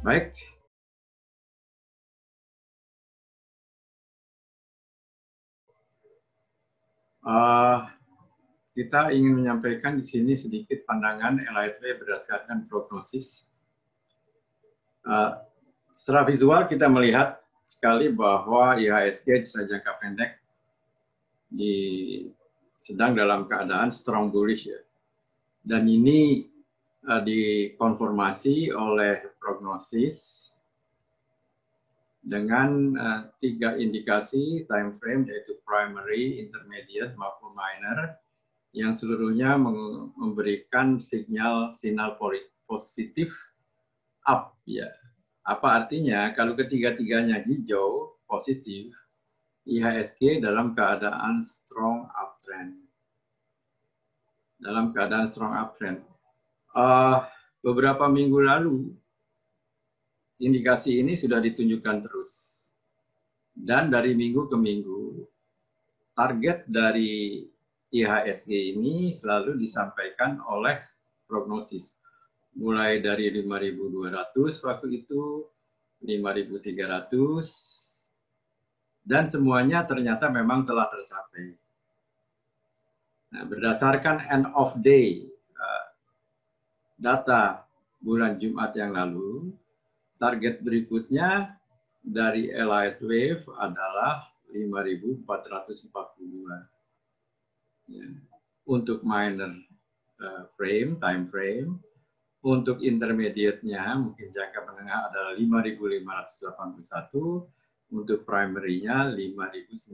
Baik. Kita ingin menyampaikan di sini sedikit pandangan LHV berdasarkan prognosis. Secara visual kita melihat sekali bahwa IHSG secara jangka pendek sedang dalam keadaan strong bullish ya. Dan ini dikonfirmasi oleh prognosis dengan 3 indikasi time frame, yaitu primary, intermediate maupun minor, yang seluruhnya memberikan sinyal positif up ya. Apa artinya? Kalau ketiga-tiganya hijau positif, IHSG dalam keadaan strong uptrend. Dalam keadaan strong uptrend. Beberapa minggu lalu indikasi ini sudah ditunjukkan terus. Dan dari minggu ke minggu target dari IHSG ini selalu disampaikan oleh prognosis. Mulai dari 5.200 waktu itu, 5.300, dan semuanya ternyata memang telah tercapai. Nah, berdasarkan end of day data bulan Jumat yang lalu, target berikutnya dari Elliott Wave adalah 5.442. Ya. Untuk minor time frame, untuk intermediate-nya mungkin jangka menengah adalah 5.581, untuk primary-nya 5.942.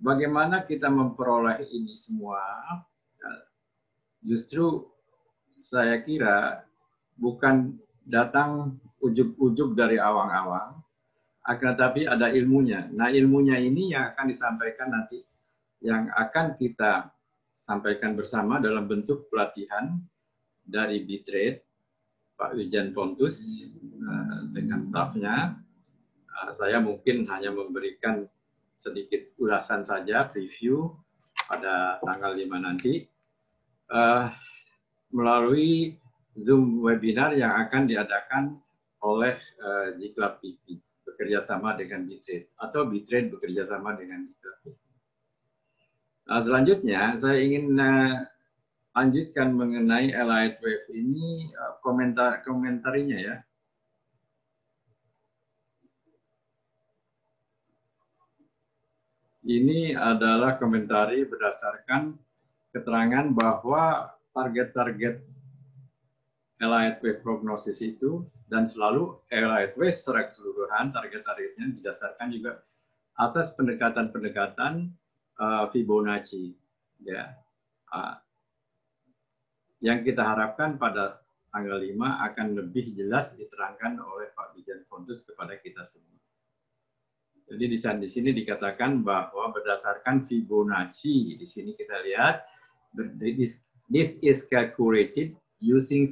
Bagaimana kita memperoleh ini semua? Justru saya kira bukan datang ujug-ujug dari awang-awang, akan tetapi ada ilmunya. Nah, ilmunya ini yang akan disampaikan nanti, yang akan kita sampaikan bersama dalam bentuk pelatihan dari Bitrade, Pak Wijan Pontus dengan stafnya. Saya mungkin hanya memberikan sedikit ulasan saja, preview pada tanggal 5 nanti, melalui Zoom webinar yang akan diadakan oleh Jiklab TV. Bekerjasama dengan Bitrade atau Bitrade bekerjasama dengan Jiklab. Nah, selanjutnya saya ingin lanjutkan mengenai Elliott Wave ini, komentarinya ya. Ini adalah komentari berdasarkan keterangan bahwa target-target Elliott Wave prognosis itu, dan selalu Elliott Wave secara keseluruhan target-targetnya didasarkan juga atas pendekatan-pendekatan Fibonacci, ya. Yang kita harapkan pada tanggal 5 akan lebih jelas diterangkan oleh Pak Wijan Pontus kepada kita semua. Jadi di sini dikatakan bahwa berdasarkan Fibonacci, di sini kita lihat this is calculated using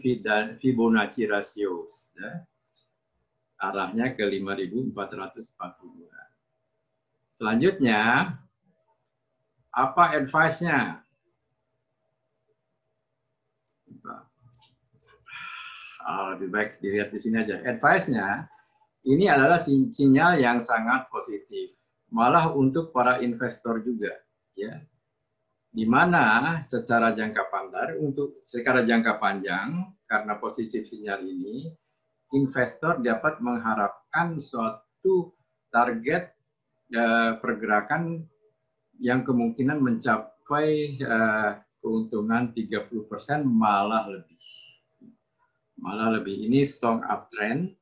Fibonacci ratios, ya. Arahnya ke 5.442. Selanjutnya, apa advice-nya? Lebih baik dilihat di sini aja. Advice-nya, ini adalah sinyal yang sangat positif. Malah untuk para investor juga, ya. Di mana secara jangka panjang, karena positif sinyal ini, investor dapat mengharapkan suatu target pergerakan yang kemungkinan mencapai keuntungan 30% malah lebih. Ini strong uptrend.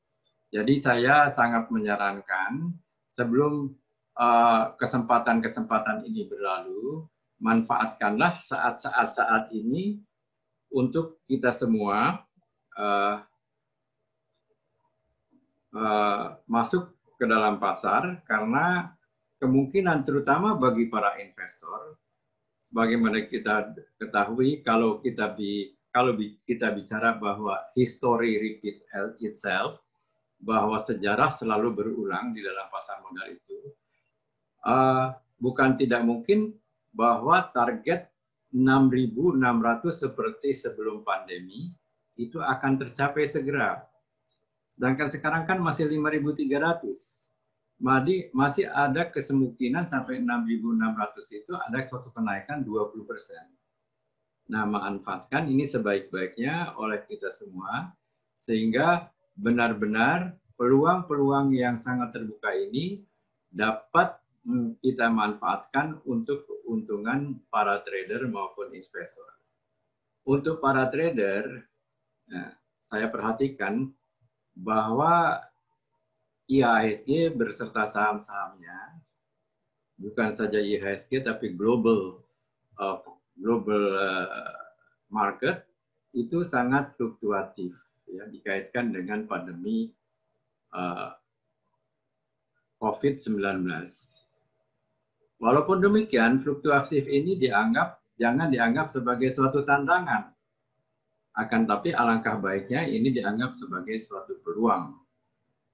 Jadi saya sangat menyarankan sebelum kesempatan-kesempatan ini berlalu, manfaatkanlah saat-saat ini untuk kita semua masuk ke dalam pasar, karena kemungkinan terutama bagi para investor, sebagaimana kita ketahui, kalau kita bicara bahwa history repeat itself, bahwa sejarah selalu berulang di dalam pasar modal itu, bukan tidak mungkin bahwa target 6.600 seperti sebelum pandemi itu akan tercapai segera. Sedangkan sekarang kan masih 5.300. Masih ada kemungkinan sampai 6.600 itu ada suatu kenaikan 20%. Nah, manfaatkan ini sebaik-baiknya oleh kita semua, sehingga benar-benar peluang-peluang yang sangat terbuka ini dapat kita manfaatkan untuk keuntungan para trader maupun investor. Untuk para trader, saya perhatikan bahwa IHSG berserta saham-sahamnya, bukan saja IHSG tapi global market itu sangat fluktuatif, ya, dikaitkan dengan pandemi COVID-19. Walaupun demikian, fluktuatif ini jangan dianggap sebagai suatu tantangan. Akan tapi alangkah baiknya ini dianggap sebagai suatu peluang.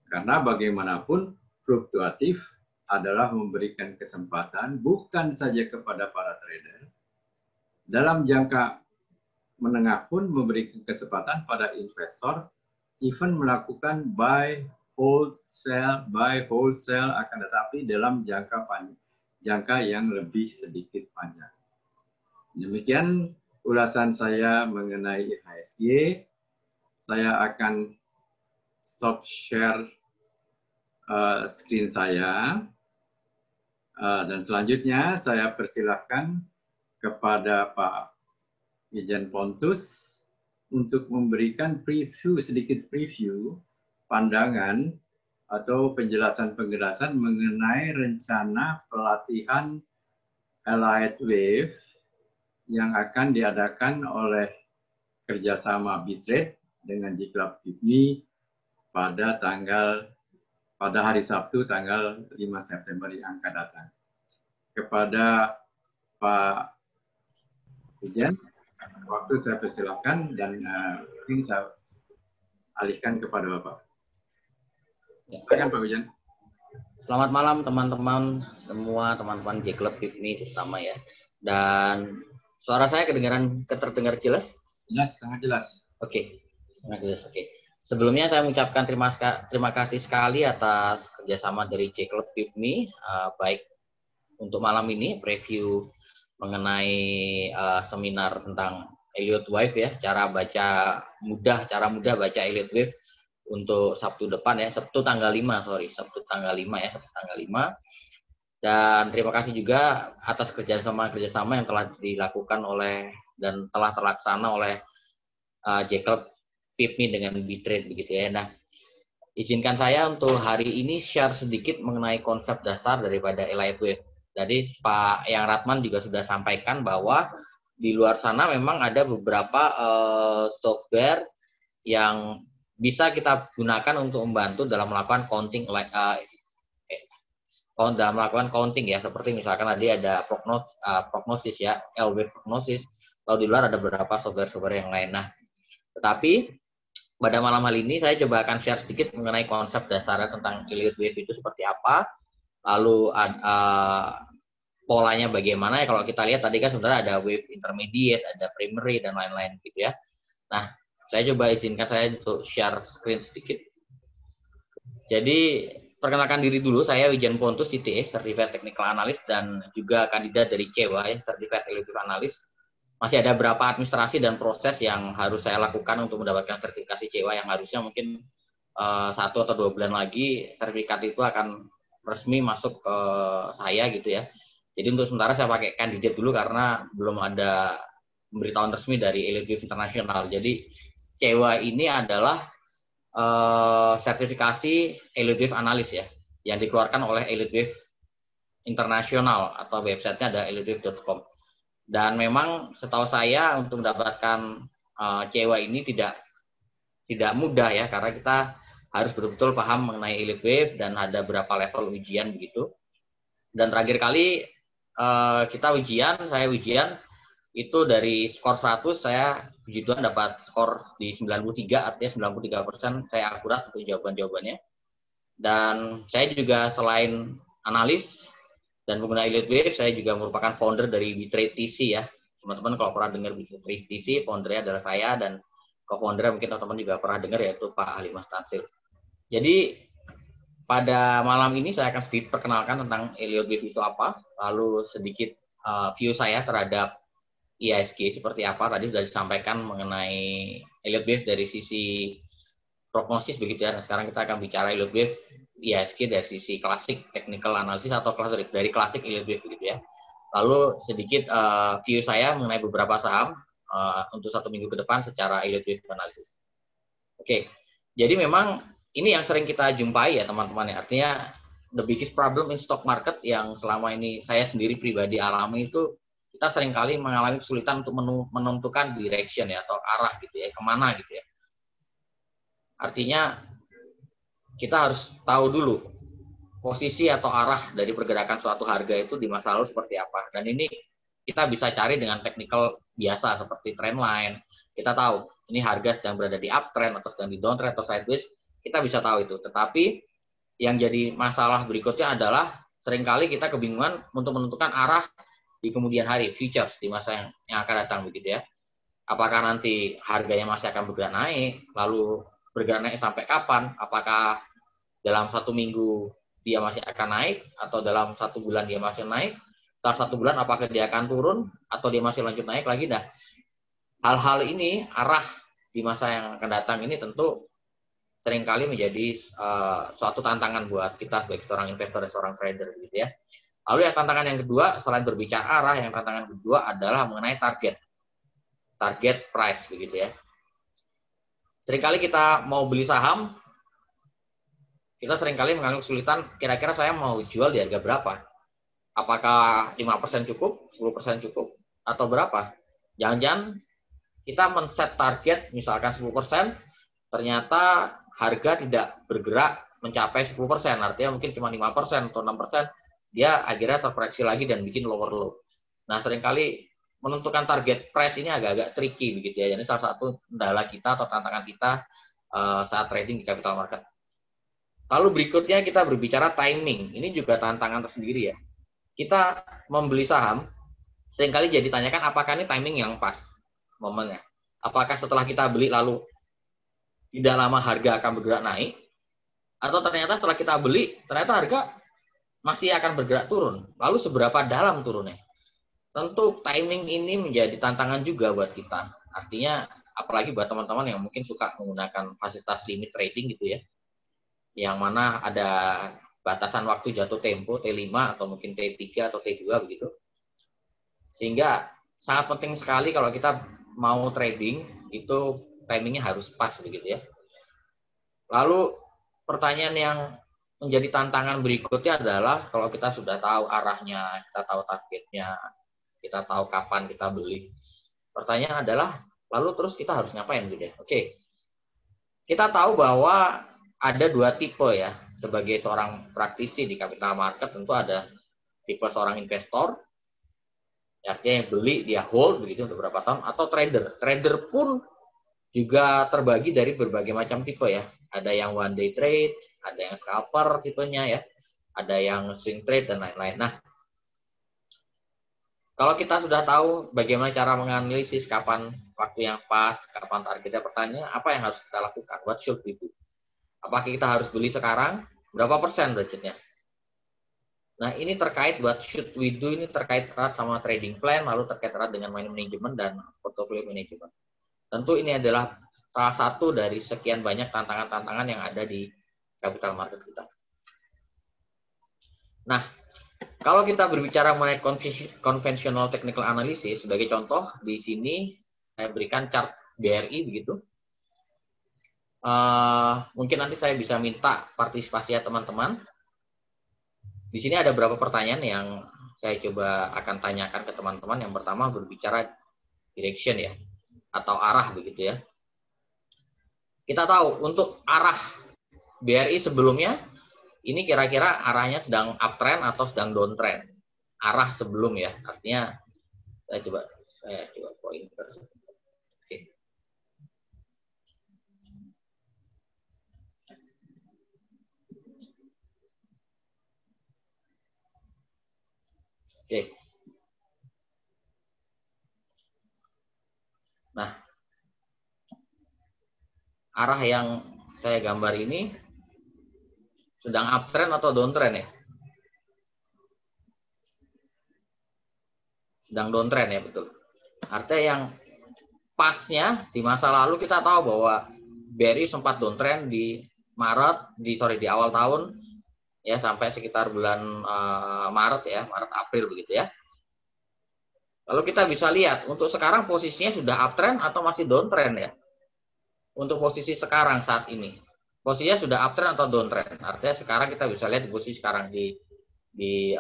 Karena bagaimanapun fluktuatif adalah memberikan kesempatan bukan saja kepada para trader, dalam jangka menengah pun memberikan kesempatan pada investor even melakukan buy, hold, sell, akan tetapi dalam jangka yang lebih sedikit panjang. Demikian ulasan saya mengenai IHSG. Saya akan stop share screen saya. Dan selanjutnya saya persilahkan kepada Pak Ijen Pontus untuk memberikan sedikit preview pandangan atau penjelasan-penjelasan mengenai rencana pelatihan Allied Wave yang akan diadakan oleh kerjasama Bitrade dengan J-Club PIPMI pada hari Sabtu tanggal 5 September yang akan datang. Kepada Pak Ijen, waktu saya persilakan dan ini saya alihkan kepada Bapak. Silakan Pak Ijen. Selamat malam teman-teman semua, teman-teman J-Club PIPMI terutama ya. Dan suara saya terdengar jelas? Jelas, sangat jelas. Oke, sangat jelas. Oke. Sebelumnya saya mengucapkan terima kasih sekali atas kerjasama dari J-Club PIPMI, baik untuk malam ini preview mengenai seminar tentang Elliott Wave ya, cara mudah baca Elliott Wave untuk Sabtu depan ya, Sabtu tanggal 5 ya. Dan terima kasih juga atas kerjasama yang telah dilakukan dan telah terlaksana oleh J-Club PIPMI dengan Bitrade begitu ya. Nah, izinkan saya untuk hari ini share sedikit mengenai konsep dasar daripada Elliott Wave. Jadi Pak Yang Ratman juga sudah sampaikan bahwa di luar sana memang ada beberapa software yang bisa kita gunakan untuk membantu dalam melakukan counting ya, seperti misalkan tadi ada prognosis ya, L-Wave prognosis. Lalu di luar ada beberapa software yang lain. Nah, tetapi pada malam hari ini saya coba akan share sedikit mengenai konsep dasarnya tentang Elliott Wave itu seperti apa, lalu polanya bagaimana ya. Kalau kita lihat tadi kan sebenarnya ada wave intermediate, ada primary dan lain-lain gitu ya. Nah, saya coba izinkan saya untuk share screen sedikit. Jadi perkenalkan diri dulu, saya Wijen Pontus, CTA, Certified Technical Analyst dan juga kandidat dari CEWA ya, Certified Elective Analyst. Masih ada beberapa administrasi dan proses yang harus saya lakukan untuk mendapatkan sertifikasi CEWA yang harusnya mungkin 1 atau 2 bulan lagi sertifikat itu akan resmi masuk ke saya gitu ya. Jadi untuk sementara saya pakai kandidat dulu karena belum ada pemberitahuan resmi dari Elliott Wave Internasional. Jadi CEWA ini adalah sertifikasi Elliott Wave Analyst ya, yang dikeluarkan oleh Elliott Wave Internasional atau websitenya ada elliottwave.com. Dan memang setahu saya untuk mendapatkan CEWA ini tidak mudah ya, karena kita harus betul-betul paham mengenai Elliott Wave dan ada beberapa level ujian begitu. Dan terakhir kali saya ujian itu dari skor 100 saya puji Tuhan dapat skor di 93, artinya 93% saya akurat untuk jawaban-jawabannya. Dan saya juga selain analis dan pengguna Elliott Wave, saya juga merupakan founder dari Bitrade TC ya. Teman-teman kalau pernah dengar Bitrade TC, foundernya adalah saya dan co-founder mungkin teman-teman juga pernah dengar, yaitu Pak Ali Mas Tansil. Jadi pada malam ini saya akan sedikit perkenalkan tentang Elliott Wave itu apa, lalu sedikit view saya terhadap IISG seperti apa. Tadi sudah disampaikan mengenai Elliott Wave dari sisi prognosis begitu ya. Nah, sekarang kita akan bicara Elliott Wave IISG dari sisi klasik technical analysis atau dari klasik Elliott Wave begitu ya. Lalu sedikit view saya mengenai beberapa saham untuk 1 minggu ke depan secara Elliott Wave analysis. Oke, jadi memang ini yang sering kita jumpai ya teman-teman ya. Artinya the biggest problem in stock market yang selama ini saya sendiri pribadi alami itu, kita seringkali mengalami kesulitan untuk menentukan direction ya, atau arah gitu ya, kemana gitu ya. Artinya kita harus tahu dulu posisi atau arah dari pergerakan suatu harga itu di masa lalu seperti apa. Dan ini kita bisa cari dengan technical biasa seperti trend line. Kita tahu ini harga sedang berada di uptrend atau sedang di downtrend atau sideways, kita bisa tahu itu. Tetapi yang jadi masalah berikutnya adalah seringkali kita kebingungan untuk menentukan arah di kemudian hari, futures di masa yang akan datang begitu ya. Apakah nanti harganya masih akan bergerak naik, lalu bergerak naik sampai kapan? Apakah dalam 1 minggu dia masih akan naik, atau dalam 1 bulan dia masih naik? Setelah 1 bulan apakah dia akan turun, atau dia masih lanjut naik lagi? Dah hal-hal ini, arah di masa yang akan datang ini tentu seringkali menjadi suatu tantangan buat kita sebagai seorang investor dan seorang trader gitu ya. Lalu yang tantangan yang kedua, selain berbicara arah, yang tantangan kedua adalah mengenai target price begitu ya. Seringkali kita mau beli saham, kita seringkali mengalami kesulitan, kira-kira saya mau jual di harga berapa? Apakah 5% cukup, 10% cukup, atau berapa? Jangan-jangan kita men-set target misalkan 10%, ternyata harga tidak bergerak mencapai 10%, artinya mungkin cuma 5% atau 6%, dia akhirnya terkoreksi lagi dan bikin lower low. Nah, seringkali menentukan target price ini agak-agak tricky begitu ya. Jadi salah satu kendala kita atau tantangan kita saat trading di capital market. Lalu berikutnya kita berbicara timing. Ini juga tantangan tersendiri ya. Kita membeli saham, seringkali jadi tanyakan apakah ini timing yang pas momennya. Apakah setelah kita beli lalu tidak lama harga akan bergerak naik, atau ternyata setelah kita beli, ternyata harga masih akan bergerak turun. Lalu seberapa dalam turunnya? Tentu timing ini menjadi tantangan juga buat kita. Artinya, apalagi buat teman-teman yang mungkin suka menggunakan fasilitas limit trading gitu ya, yang mana ada batasan waktu jatuh tempo T5 atau mungkin T3 atau T2 begitu. Sehingga sangat penting sekali kalau kita mau trading, itu timingnya harus pas begitu ya. Lalu pertanyaan yang menjadi tantangan berikutnya adalah kalau kita sudah tahu arahnya, kita tahu targetnya, kita tahu kapan kita beli. Pertanyaan adalah, lalu terus kita harus ngapain gitu ya? Oke, kita tahu bahwa ada 2 tipe ya. Sebagai seorang praktisi di capital market, tentu ada tipe seorang investor, artinya yang beli dia hold begitu untuk beberapa tahun, atau trader. Trader pun juga terbagi dari berbagai macam tipe ya. Ada yang one day trade, ada yang scalper tipenya ya, ada yang swing trade dan lain-lain. Nah, kalau kita sudah tahu bagaimana cara menganalisis kapan waktu yang pas, kapan targetnya, pertanyaan apa yang harus kita lakukan? What should we do? Apakah kita harus beli sekarang? Berapa persen budgetnya? Nah, ini terkait what should we do, ini terkait erat sama trading plan, lalu terkait erat dengan money management dan portfolio management. Tentu ini adalah salah satu dari sekian banyak tantangan-tantangan yang ada di capital market kita. Nah, kalau kita berbicara mengenai conventional technical analysis, sebagai contoh, di sini saya berikan chart BRI begitu. Mungkin nanti saya bisa minta partisipasi ya teman-teman. Di sini ada beberapa pertanyaan yang saya coba akan tanyakan ke teman-teman. Yang pertama berbicara direction ya, atau arah begitu ya. Kita tahu untuk arah BRI sebelumnya, ini kira-kira arahnya sedang uptrend atau sedang downtrend. Arah sebelum ya, artinya saya coba pointer. Oke. Oke. Nah, arah yang saya gambar ini sedang uptrend atau downtrend ya? Sedang downtrend ya, betul. Artinya yang pasnya di masa lalu kita tahu bahwa BRI sempat downtrend di di awal tahun ya, sampai sekitar bulan Maret ya, Maret April begitu ya. Lalu kita bisa lihat untuk sekarang posisinya sudah uptrend atau masih downtrend ya. Untuk posisi sekarang saat ini, posisinya sudah uptrend atau downtrend. Artinya sekarang kita bisa lihat posisi sekarang di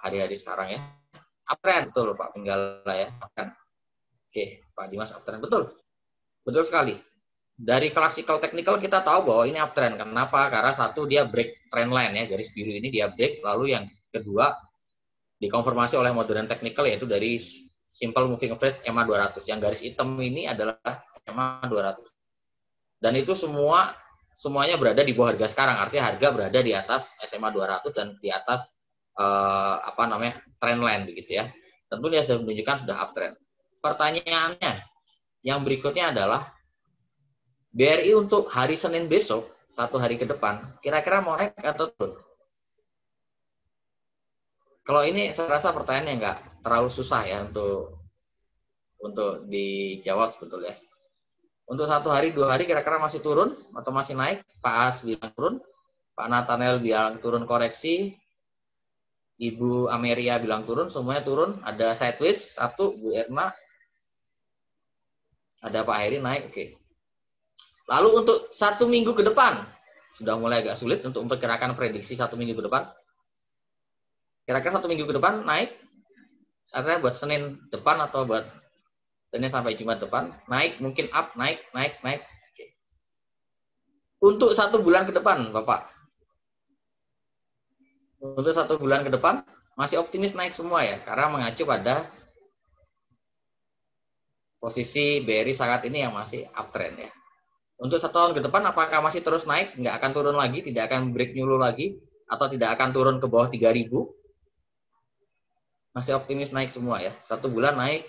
hari-hari sekarang ya. Uptrend, betul Pak Pinggala ya. Oke, Pak Dimas, uptrend, betul. Betul sekali. Dari classical technical kita tahu bahwa ini uptrend. Kenapa? Karena satu, dia break trend line ya, garis biru ini dia break. Lalu yang kedua, dikonfirmasi oleh modern technical, yaitu dari simple moving average EMA 200. Yang garis hitam ini adalah EMA 200. Dan itu semuanya berada di bawah harga sekarang. Artinya harga berada di atas SMA 200 dan di atas trend line begitu ya. Tentu dia sudah menunjukkan sudah uptrend. Pertanyaannya yang berikutnya adalah BRI untuk hari Senin besok, satu hari ke depan, kira-kira mau naik atau turun? Kalau ini saya rasa pertanyaannya nggak terlalu susah ya untuk dijawab sebetulnya. Untuk satu hari, 2 hari kira-kira masih turun atau masih naik? Pak As bilang turun, Pak Nathaniel bilang turun koreksi, Ibu Ameria bilang turun, semuanya turun. Ada sideways, satu, Bu Erna, ada Pak Heri naik, oke. Lalu untuk 1 minggu ke depan, sudah mulai agak sulit untuk memperkirakan prediksi 1 minggu ke depan. Kira-kira 1 minggu ke depan naik, artinya buat Senin depan atau buat Senin sampai Jumat depan, naik, mungkin up, naik. Oke. Untuk 1 bulan ke depan, Bapak. Untuk 1 bulan ke depan, masih optimis naik semua ya, karena mengacu pada posisi BRI saat ini yang masih uptrend ya. Untuk 1 tahun ke depan, apakah masih terus naik, nggak akan turun lagi, tidak akan break new low lagi, atau tidak akan turun ke bawah 3.000? Masih optimis naik semua ya. 1 bulan naik.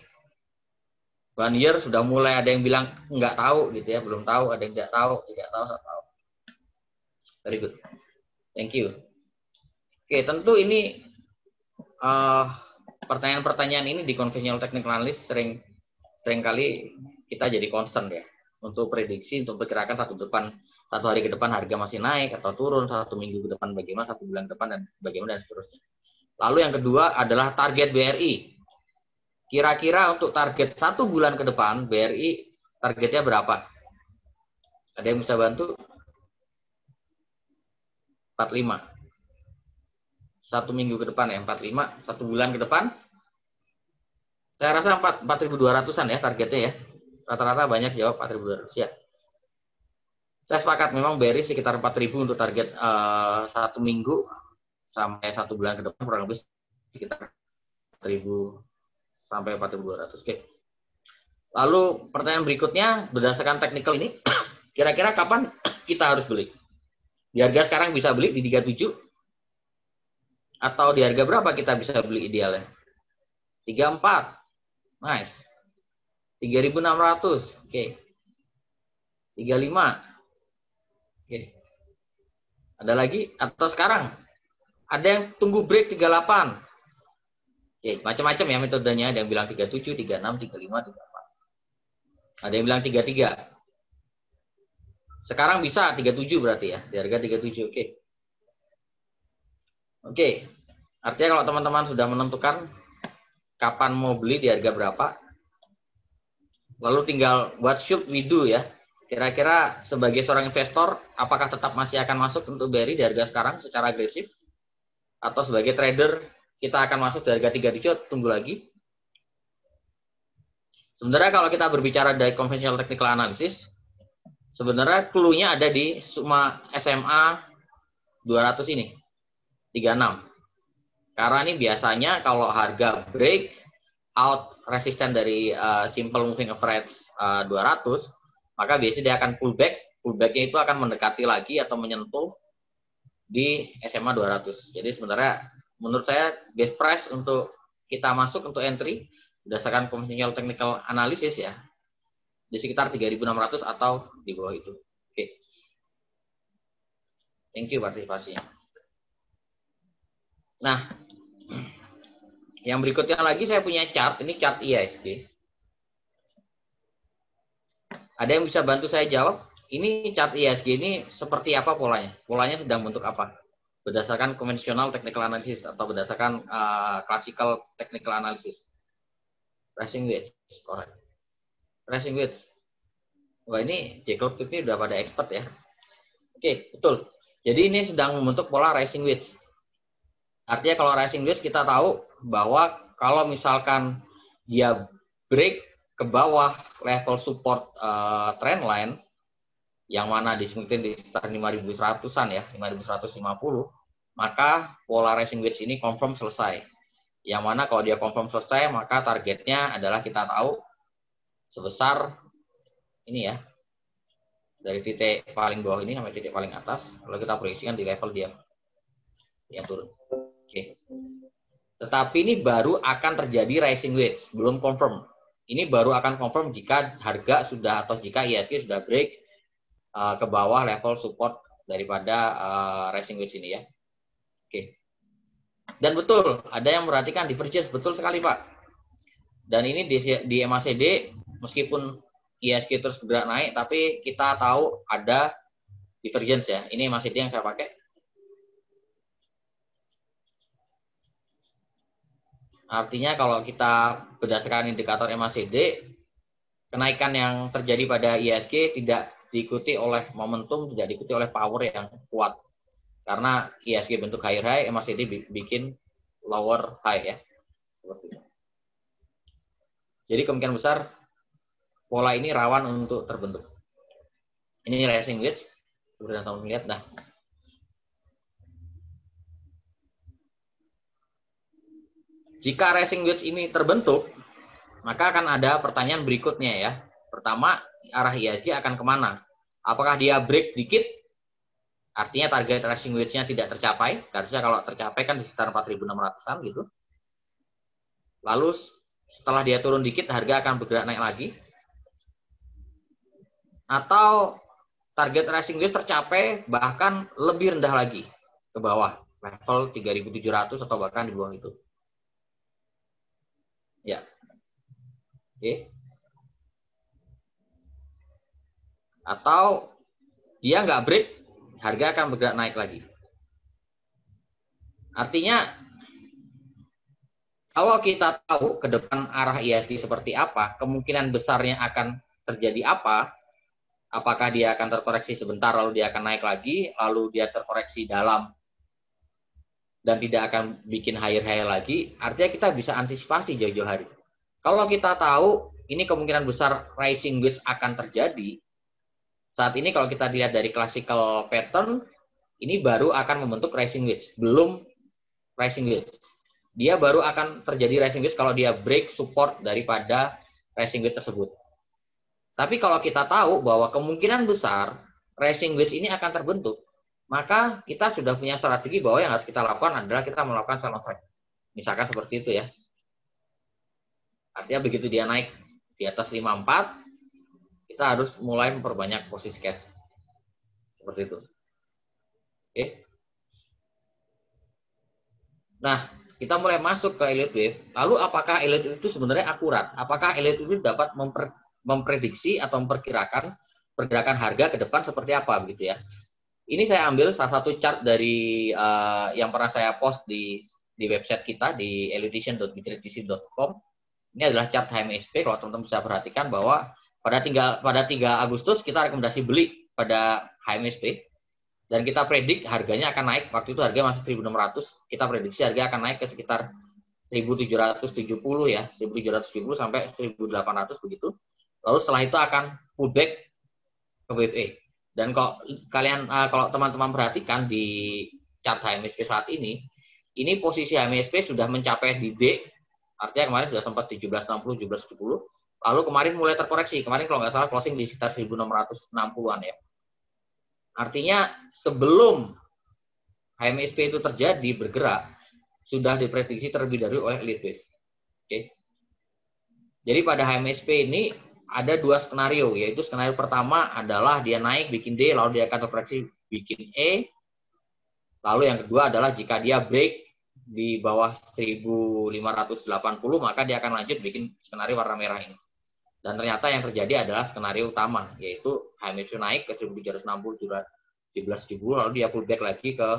1 year sudah mulai ada yang bilang nggak tahu gitu ya, belum tahu, ada yang tidak tahu, saya tahu. Very good. Thank you. Oke, tentu ini pertanyaan-pertanyaan ini di conventional technical analysis sering kali kita jadi concern ya. Untuk prediksi, untuk perkirakan 1 hari ke depan harga masih naik atau turun, 1 minggu ke depan bagaimana, 1 bulan ke depan dan bagaimana dan seterusnya. Lalu yang kedua adalah target BRI. Kira-kira untuk target 1 bulan ke depan, BRI targetnya berapa? Ada yang bisa bantu? 45. 1 minggu ke depan ya, 45. 1 bulan ke depan, saya rasa 4.200-an ya targetnya ya. Rata-rata banyak jawab 4.200 ya. Saya sepakat memang BRI sekitar 4.000 untuk target 1 minggu sampai 1 bulan ke depan, kurang lebih sekitar 4.000 sampai 4.200. Oke. Lalu pertanyaan berikutnya, berdasarkan technical ini, kira-kira kapan kita harus beli? Di harga sekarang bisa beli di 37? Atau di harga berapa kita bisa beli idealnya? 34. Nice. 3.600. Oke. 35. Oke. Ada lagi? Atau sekarang? Ada yang tunggu break 38. Oke, macam-macam ya metodenya. Ada yang bilang 37, 36, 35, 34. Ada yang bilang 33. Sekarang bisa 37 berarti ya. Di harga 37. Oke. Oke. Artinya kalau teman-teman sudah menentukan kapan mau beli di harga berapa, lalu tinggal what should we do ya. Kira-kira sebagai seorang investor, apakah tetap masih akan masuk untuk BRI di harga sekarang secara agresif? Atau sebagai trader, kita akan masuk di harga 37, tunggu lagi? Sebenarnya kalau kita berbicara dari conventional technical analysis, sebenarnya clue-nya ada di SMA 200 ini, 36. Karena ini biasanya kalau harga break out resisten dari simple moving average 200, maka biasanya dia akan pullback. Pullback-nya itu akan mendekati lagi atau menyentuh di SMA 200. Jadi sebenarnya menurut saya best price untuk kita masuk untuk entry berdasarkan conventional technical analysis ya, di sekitar 3.600 atau di bawah itu. Oke. Thank you partisipasinya. Nah, yang berikutnya lagi saya punya chart, ini chart IHSG. Ada yang bisa bantu saya jawab? Ini chart IHSG ini seperti apa polanya? Polanya sedang bentuk apa? Berdasarkan konvensional technical analysis atau berdasarkan classical technical analysis? Rising wedge, correct. Rising wedge. Wah, ini Jacob ini udah pada expert ya. Oke, betul. Jadi ini sedang membentuk pola rising wedge. Artinya kalau rising wedge kita tahu bahwa kalau misalkan dia break ke bawah level support trend line yang mana disebutkan di sekitar 5.100-an ya, 5.150, maka pola rising wedge ini confirm selesai. Yang mana kalau dia confirm selesai, maka targetnya adalah kita tahu sebesar ini ya, dari titik paling bawah ini sampai titik paling atas, lalu kita proyeksikan di level dia yang turun. Oke. Tetapi ini baru akan terjadi rising wedge, belum confirm. Ini baru akan confirm jika harga sudah atau jika IHSG sudah break ke bawah level support daripada rising wedge ini ya. Oke. Dan betul, ada yang memperhatikan divergence, betul sekali Pak. Dan ini di MACD meskipun IHSG terus bergerak naik, tapi kita tahu ada divergence ya. Ini MACD yang saya pakai. Artinya kalau kita berdasarkan indikator MACD, kenaikan yang terjadi pada IHSG tidak diikuti oleh momentum, tidak diikuti oleh power yang kuat. Karena IHSG bentuk higher high, MACD bikin lower high ya. Seperti itu. Jadi kemungkinan besar pola ini rawan untuk terbentuk. Ini rising wedge. Kemudian teman lihat dah. Jika rising wedge ini terbentuk, maka akan ada pertanyaan berikutnya ya. Pertama, arah IHSG akan kemana? Apakah dia break dikit? Artinya target rising wedge-nya tidak tercapai. Harusnya kalau tercapai kan di sekitar 4.600-an gitu. Lalu setelah dia turun dikit, harga akan bergerak naik lagi. Atau target rising wedge tercapai bahkan lebih rendah lagi ke bawah. Level 3.700 atau bahkan di bawah itu. Ya. Oke. Atau dia nggak break, harga akan bergerak naik lagi. Artinya, kalau kita tahu ke depan arah IHSG seperti apa, kemungkinan besarnya akan terjadi apa, apakah dia akan terkoreksi sebentar, lalu dia akan naik lagi, lalu dia terkoreksi dalam, dan tidak akan bikin higher high lagi, artinya kita bisa antisipasi jauh-jauh hari. Kalau kita tahu, ini kemungkinan besar rising wedge akan terjadi, saat ini kalau kita lihat dari classical pattern, ini baru akan membentuk rising wedge, belum rising wedge. Dia baru akan terjadi rising wedge kalau dia break support daripada rising wedge tersebut. Tapi kalau kita tahu bahwa kemungkinan besar rising wedge ini akan terbentuk, maka kita sudah punya strategi bahwa yang harus kita lakukan adalah kita melakukan sell on trade. Misalkan seperti itu ya. Artinya begitu dia naik di atas 54, kita harus mulai memperbanyak posisi cash. Seperti itu. Oke. Nah, kita mulai masuk ke elliott wave. Lalu apakah elliott wave itu sebenarnya akurat? Apakah elliott wave itu dapat memprediksi atau memperkirakan pergerakan harga ke depan seperti apa begitu ya? Ini saya ambil salah satu chart dari yang pernah saya post di website kita di elution.bitradetc.com. Ini adalah chart HMSP. Kalau teman-teman bisa perhatikan bahwa pada 3 Agustus kita rekomendasi beli pada HMSP dan kita predik harganya akan naik. Waktu itu harga masih 1.600. Kita prediksi harga akan naik ke sekitar 1.770 ya, 1.770 sampai 1.800 begitu. Lalu setelah itu akan pullback ke wave A. Dan kalau teman-teman perhatikan di chart HMSP saat ini posisi HMSP sudah mencapai di D, artinya kemarin sudah sempat 1760, 1770, lalu kemarin mulai terkoreksi. Kemarin kalau nggak salah closing di sekitar 1660-an ya. Artinya sebelum HMSP itu terjadi bergerak, sudah diprediksi terlebih dahulu oleh elliott wave. Oke. Jadi pada HMSP ini ada dua skenario, yaitu skenario pertama adalah dia naik bikin D, lalu dia akan terkoreksi bikin E. Lalu yang kedua adalah jika dia break di bawah 1580, maka dia akan lanjut bikin skenario warna merah ini. Dan ternyata yang terjadi adalah skenario utama, yaitu HMSU naik ke 1760, 1770, lalu dia pullback lagi ke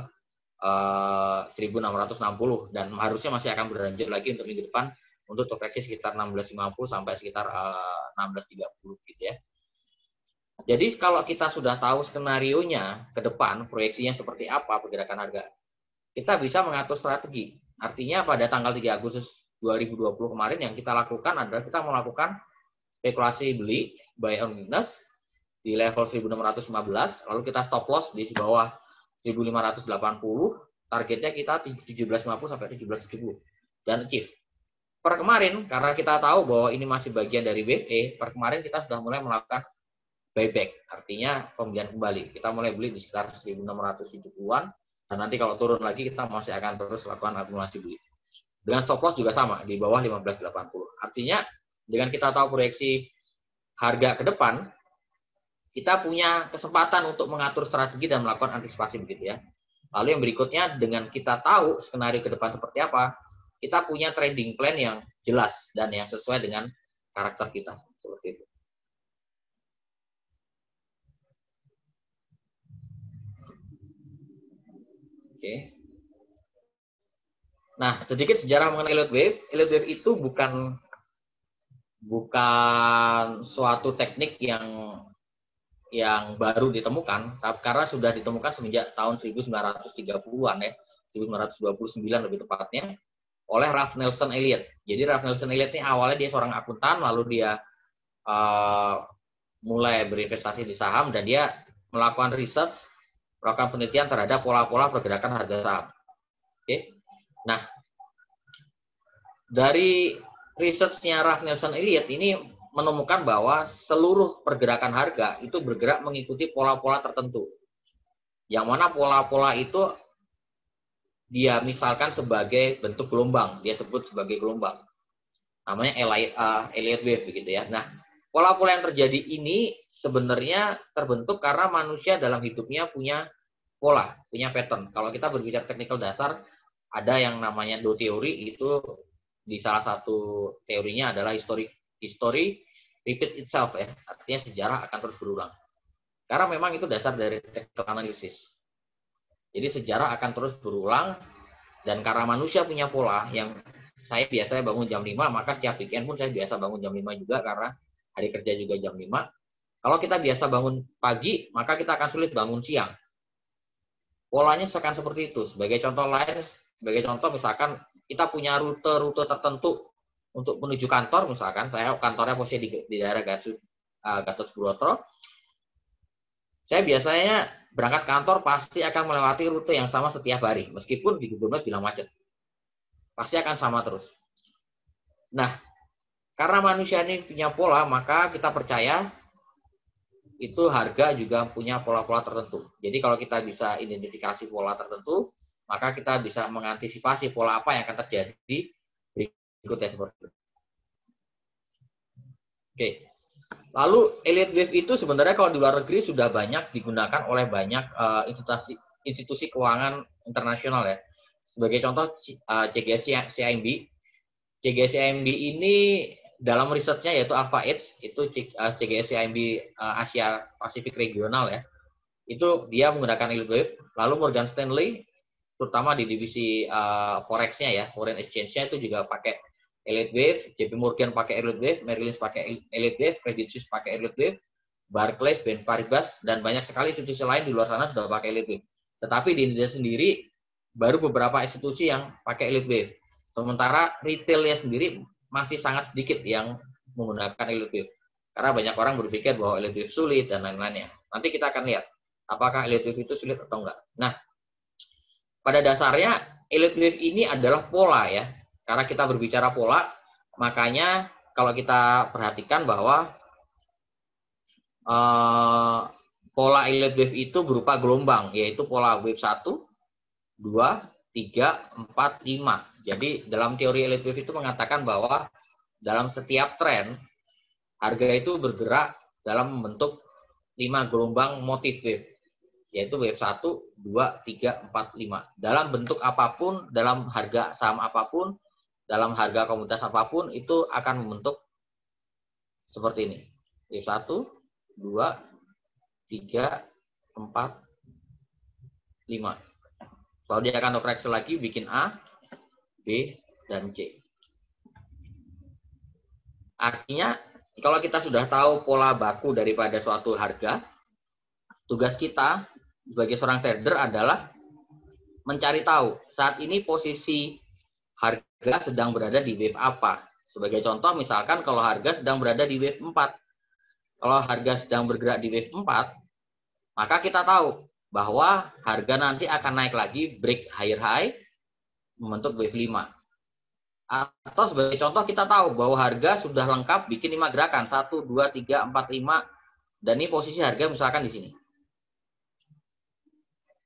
1660, dan harusnya masih akan berlanjut lagi untuk minggu depan untuk koreksi sekitar 1650 sampai sekitar 1630 gitu ya. Jadi kalau kita sudah tahu skenarionya ke depan, proyeksinya seperti apa pergerakan harga, kita bisa mengatur strategi. Artinya pada tanggal 3 Agustus 2020 kemarin yang kita lakukan adalah kita melakukan spekulasi beli, buy on weakness di level 1615, lalu kita stop loss di bawah 1580, targetnya kita 1750 sampai 1770 dan achieve. Per kemarin, karena kita tahu bahwa ini masih bagian dari wave E, per kemarin kita sudah mulai melakukan buyback, artinya pembelian kembali. Kita mulai beli di sekitar 1670-an, dan nanti kalau turun lagi kita masih akan terus lakukan akumulasi beli. Dengan stop loss juga sama, di bawah 1580. Artinya, dengan kita tahu proyeksi harga ke depan, kita punya kesempatan untuk mengatur strategi dan melakukan antisipasi begitu ya. Lalu yang berikutnya, dengan kita tahu skenario ke depan seperti apa, kita punya trading plan yang jelas dan yang sesuai dengan karakter kita. Seperti itu. Oke. Nah, sedikit sejarah mengenai Elliott Wave. Elliott Wave itu bukan suatu teknik yang baru ditemukan, tapi karena sudah ditemukan semenjak tahun 1930-an ya, 1929 lebih tepatnya, oleh Ralph Nelson Elliott. Jadi Ralph Nelson Elliott ini awalnya dia seorang akuntan, lalu dia mulai berinvestasi di saham, dan dia melakukan research, melakukan penelitian terhadap pola-pola pergerakan harga saham. Oke. Nah, dari research-nya Ralph Nelson Elliott ini menemukan bahwa seluruh pergerakan harga itu bergerak mengikuti pola-pola tertentu. Yang mana pola-pola itu dia misalkan sebagai bentuk gelombang, dia sebut sebagai gelombang. Namanya Elliott Wave begitu ya. Nah, pola-pola yang terjadi ini sebenarnya terbentuk karena manusia dalam hidupnya punya pola, punya pattern. Kalau kita berbicara technical dasar, ada yang namanya Dow teori, itu di salah satu teorinya adalah history repeat itself ya. Artinya sejarah akan terus berulang. Karena memang itu dasar dari technical analysis. Jadi sejarah akan terus berulang, dan karena manusia punya pola yang saya biasanya bangun jam 5, maka setiap weekend pun saya biasa bangun jam 5 juga karena hari kerja juga jam 5. Kalau kita biasa bangun pagi, maka kita akan sulit bangun siang. Polanya akan seperti itu. Sebagai contoh misalkan kita punya rute-rute tertentu untuk menuju kantor, misalkan saya kantornya posisi di daerah Gatot Subroto. Saya biasanya berangkat kantor pasti akan melewati rute yang sama setiap hari, meskipun di Google Maps bilang macet. Pasti akan sama terus. Nah, karena manusia ini punya pola, maka kita percaya itu harga juga punya pola-pola tertentu. Jadi kalau kita bisa identifikasi pola tertentu, maka kita bisa mengantisipasi pola apa yang akan terjadi berikutnya seperti itu. Oke. Lalu Elliott Wave itu sebenarnya kalau di luar negeri sudah banyak digunakan oleh banyak institusi keuangan internasional ya. Sebagai contoh CGS-CIMB. CGS-CIMB ini dalam risetnya yaitu Alpha Edge, itu CGS-CIMB Asia Pasifik Regional ya. Itu dia menggunakan Elliott Wave. Lalu Morgan Stanley terutama di divisi forex-nya ya, foreign exchange-nya itu juga pakai Elliott Wave, JP Morgan pakai Elliott Wave, Merrill Lynch pakai Elliott Wave, Credit Suisse pakai Elliott Wave, Barclays, BNP Paribas, dan banyak sekali institusi lain di luar sana sudah pakai Elliott Wave. Tetapi di Indonesia sendiri baru beberapa institusi yang pakai Elliott Wave. Sementara retailnya sendiri masih sangat sedikit yang menggunakan Elliott Wave. Karena banyak orang berpikir bahwa Elliott Wave sulit dan lain-lainnya. Nanti kita akan lihat apakah Elliott Wave itu sulit atau enggak. Nah, pada dasarnya Elliott Wave ini adalah pola ya. Karena kita berbicara pola, makanya kalau kita perhatikan bahwa pola Elliott Wave itu berupa gelombang, yaitu pola wave 1, 2, 3, 4, 5. Jadi dalam teori Elliott Wave itu mengatakan bahwa dalam setiap tren harga itu bergerak dalam bentuk 5 gelombang motif wave, yaitu wave 1, 2, 3, 4, 5. Dalam bentuk apapun, dalam harga saham apapun, dalam harga komoditas apapun, itu akan membentuk seperti ini. Wave 1, 2, 3, 4, 5. Kalau dia akan koreksi lagi, bikin A, B, dan C. Artinya, kalau kita sudah tahu pola baku daripada suatu harga, tugas kita sebagai seorang trader adalah mencari tahu saat ini posisi harga sedang berada di wave apa. Sebagai contoh, misalkan kalau harga sedang berada di wave 4. Kalau harga sedang bergerak di wave 4, maka kita tahu bahwa harga nanti akan naik lagi, break higher high, membentuk wave 5. Atau sebagai contoh kita tahu bahwa harga sudah lengkap bikin 5 gerakan, 1, 2, 3, 4, 5, dan ini posisi harga misalkan di sini.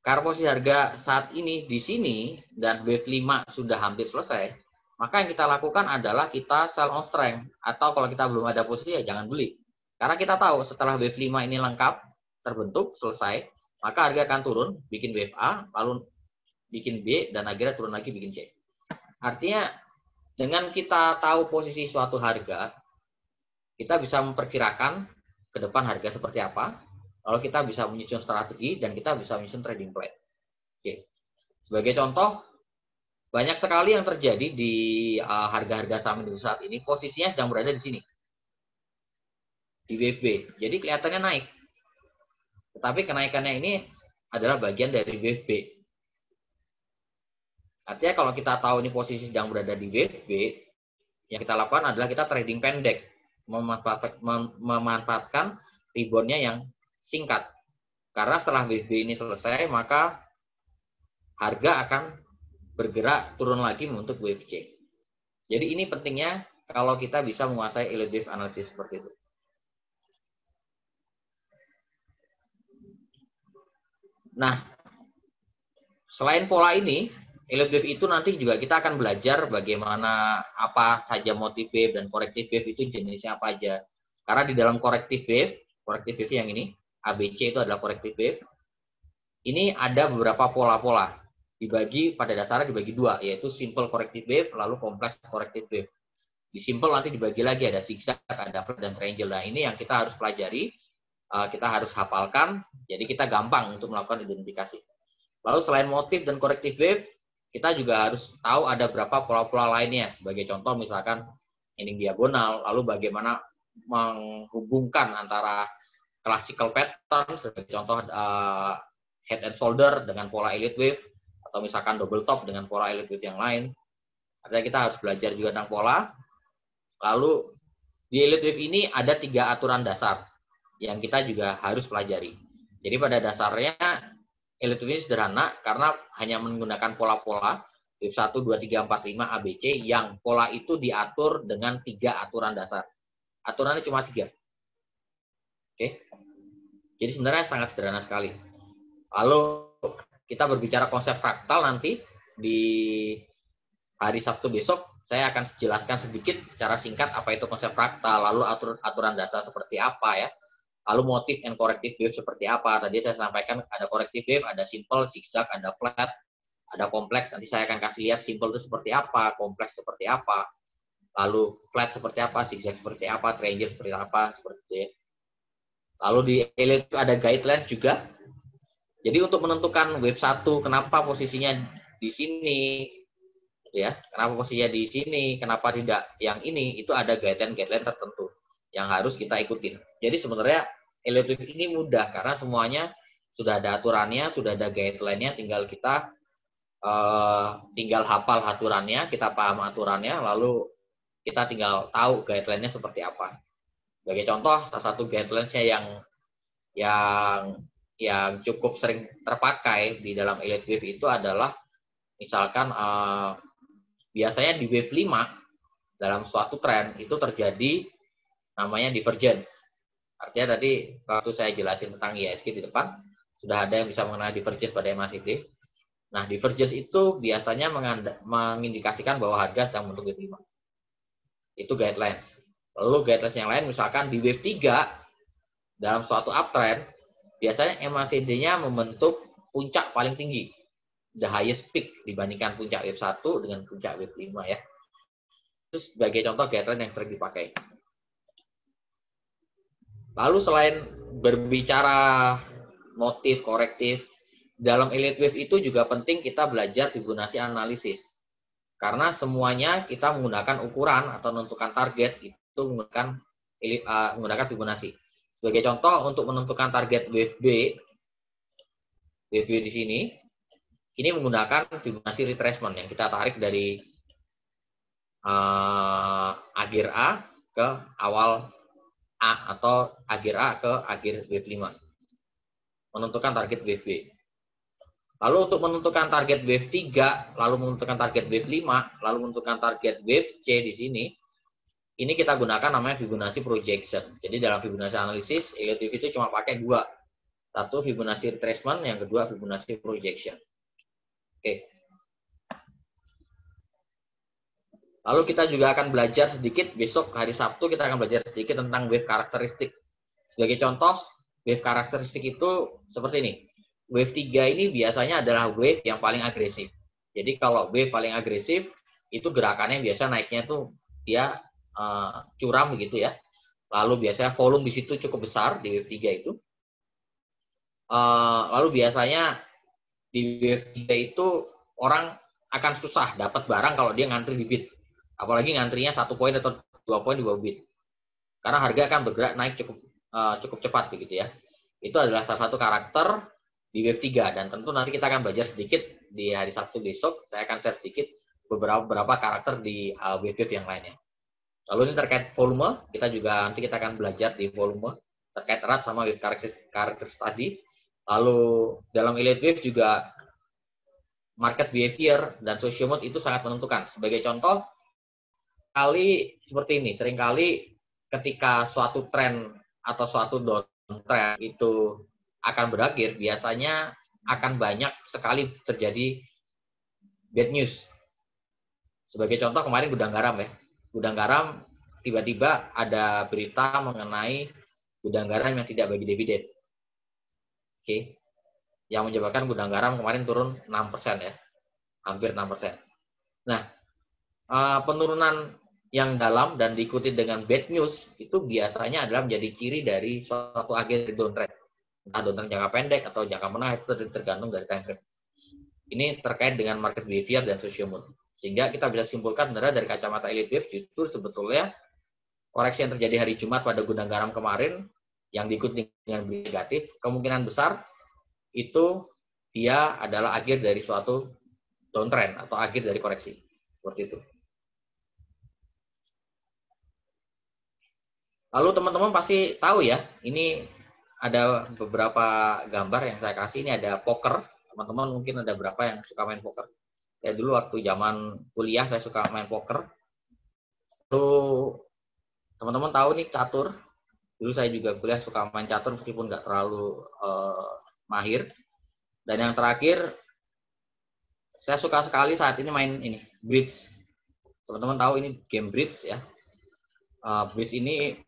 Karena posisi harga saat ini di sini dan wave 5 sudah hampir selesai, maka yang kita lakukan adalah kita sell on strength, atau kalau kita belum ada posisi ya jangan beli. Karena kita tahu setelah wave 5 ini lengkap, terbentuk, selesai, maka harga akan turun, bikin wave A, lalu bikin B, dan akhirnya turun lagi bikin C. Artinya, dengan kita tahu posisi suatu harga, kita bisa memperkirakan ke depan harga seperti apa, lalu kita bisa menyusun strategi, dan kita bisa menyusun trading plan. Oke. Sebagai contoh, banyak sekali yang terjadi di harga-harga saham Indonesia saat ini, posisinya sedang berada di sini. Di wave B. Jadi kelihatannya naik. Tetapi kenaikannya ini adalah bagian dari wave B. Artinya kalau kita tahu ini posisi sedang berada di wave B, yang kita lakukan adalah kita trading pendek, memanfaatkan reboundnya yang singkat. Karena setelah wave B ini selesai, maka harga akan bergerak turun lagi untuk wave C. Jadi ini pentingnya kalau kita bisa menguasai elite wave analysis seperti itu. Nah, selain pola ini, elite wave itu nanti juga kita akan belajar bagaimana apa saja motif wave dan corrective wave itu jenisnya apa aja. Karena di dalam corrective wave yang ini, ABC itu adalah corrective wave. Ini ada beberapa pola-pola. Dibagi pada dasarnya dibagi dua, yaitu simple corrective wave, lalu complex corrective wave. Di simple nanti dibagi lagi ada zigzag, ada flat, dan triangle. Nah, ini yang kita harus pelajari, kita harus hafalkan, jadi kita gampang untuk melakukan identifikasi. Lalu selain motif dan corrective wave, kita juga harus tahu ada berapa pola-pola lainnya. Sebagai contoh misalkan ini diagonal, lalu bagaimana menghubungkan antara classical pattern, sebagai contoh head and shoulder dengan pola elite wave, atau misalkan double top dengan pola elite wave yang lain. Artinya kita harus belajar juga tentang pola. Lalu di elite wave ini ada 3 aturan dasar yang kita juga harus pelajari. Jadi pada dasarnya elite wave ini sederhana karena hanya menggunakan pola-pola wave 1, 2, 3, 4, 5, ABC yang pola itu diatur dengan 3 aturan dasar. Aturannya cuma 3. Oke. Jadi sebenarnya sangat sederhana sekali. Lalu kita berbicara konsep fraktal nanti di hari Sabtu besok. Saya akan jelaskan sedikit secara singkat apa itu konsep fraktal, lalu aturan dasar seperti apa ya. Lalu motif and corrective wave seperti apa. Tadi saya sampaikan ada corrective wave, ada simple, zigzag, ada flat, ada kompleks. Nanti saya akan kasih lihat simple itu seperti apa, kompleks seperti apa, lalu flat seperti apa, zigzag seperti apa, triangle seperti apa, seperti itu ya. Lalu di elite ada guidelines juga. Jadi untuk menentukan wave 1, kenapa posisinya di sini, ya, kenapa posisinya di sini, kenapa tidak yang ini, itu ada guideline tertentu yang harus kita ikutin. Jadi sebenarnya elite wave ini mudah karena semuanya sudah ada aturannya, sudah ada guideline-nya, tinggal kita tinggal hafal aturannya, kita paham aturannya, lalu kita tinggal tahu guideline-nya seperti apa. Sebagai contoh, salah satu guideline-nya yang cukup sering terpakai di dalam elite wave itu adalah misalkan biasanya di wave 5 dalam suatu tren itu terjadi namanya divergence. Artinya tadi waktu saya jelasin tentang ISG di depan, sudah ada yang bisa mengenal divergence pada MACD. Nah, divergence itu biasanya mengindikasikan bahwa harga sedang membentuk wave 5. Itu guidelines. Lalu guidelines yang lain misalkan di wave 3 dalam suatu uptrend biasanya MACD-nya membentuk puncak paling tinggi, the highest peak dibandingkan puncak wave 1 dengan puncak wave 5 ya. Itu sebagai contoh guideline yang sering dipakai. Lalu selain berbicara motif korektif, dalam elite wave itu juga penting kita belajar Fibonacci analisis. Karena semuanya kita menggunakan ukuran atau menentukan target itu menggunakan Fibonacci. Sebagai contoh untuk menentukan target wave B di sini, ini menggunakan Fibonacci retracement yang kita tarik dari akhir A ke awal A atau akhir A ke akhir wave 5. Menentukan target wave B. Lalu untuk menentukan target wave 3, lalu menentukan target wave 5, lalu menentukan target wave C di sini, ini kita gunakan namanya Fibonacci projection. Jadi dalam Fibonacci analisis, elite wave itu cuma pakai dua. Satu Fibonacci retracement, yang kedua Fibonacci projection. Oke. Lalu kita juga akan belajar sedikit, besok hari Sabtu kita akan belajar sedikit tentang wave karakteristik. Sebagai contoh, wave karakteristik itu seperti ini. Wave 3 ini biasanya adalah wave yang paling agresif. Jadi kalau wave paling agresif, itu gerakannya biasa naiknya tuh dia curam begitu ya. Lalu biasanya volume di situ cukup besar di wave 3 itu. Lalu biasanya di wave 3 itu orang akan susah dapat barang kalau dia ngantri di bid. Apalagi ngantrinya 1 poin atau 2 poin di bawah bid. Karena harga akan bergerak naik cukup cepat begitu ya. Itu adalah salah satu karakter di wave 3 dan tentu nanti kita akan belajar sedikit di hari Sabtu besok. Saya akan share sedikit beberapa karakter di wave-wave yang lainnya. Lalu ini terkait volume, kita akan belajar di volume terkait erat sama wave karakter tadi. Lalu dalam elite wave juga market behavior dan social mode itu sangat menentukan. Sebagai contoh, seperti ini, seringkali ketika suatu tren atau suatu downtrend itu akan berakhir, biasanya akan banyak sekali terjadi bad news. Sebagai contoh kemarin gudang garam ya. Gudang garam tiba-tiba ada berita mengenai gudang garam yang tidak bagi dividen. Oke. Yang menyebabkan gudang garam kemarin turun 6% ya. Hampir 6%. Nah, penurunan yang dalam dan diikuti dengan bad news itu biasanya adalah menjadi ciri dari suatu akhir downtrend. Entah downtrend jangka pendek atau jangka menengah itu tergantung dari time frame. Ini terkait dengan market behavior dan social mood. Sehingga kita bisa simpulkan sebenarnya dari kacamata elite wave justru sebetulnya koreksi yang terjadi hari Jumat pada gudang garam kemarin yang diikuti dengan negatif, kemungkinan besar itu dia adalah akhir dari suatu downtrend atau akhir dari koreksi. Seperti itu. Lalu teman-teman pasti tahu ya, ini ada beberapa gambar yang saya kasih. Ini ada poker. Teman-teman mungkin ada berapa yang suka main poker. Ya dulu waktu zaman kuliah saya suka main poker. Lalu teman-teman tahu nih catur. Dulu saya juga kuliah suka main catur meskipun nggak terlalu mahir. Dan yang terakhir, saya suka sekali saat ini main ini, bridge. Teman-teman tahu ini game bridge ya. Bridge ini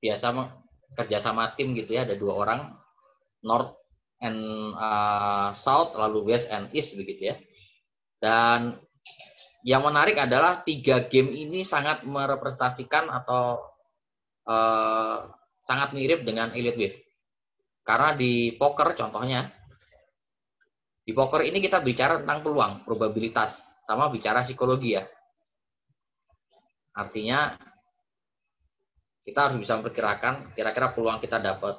biasa kerja sama tim gitu ya, ada 2 orang, North and South, lalu West and East begitu ya. Dan yang menarik adalah 3 game ini sangat merepresentasikan atau sangat mirip dengan elite wave. Karena di poker contohnya, di poker ini kita bicara tentang peluang, probabilitas, sama bicara psikologi ya. Artinya kita harus bisa memperkirakan kira-kira peluang kita dapat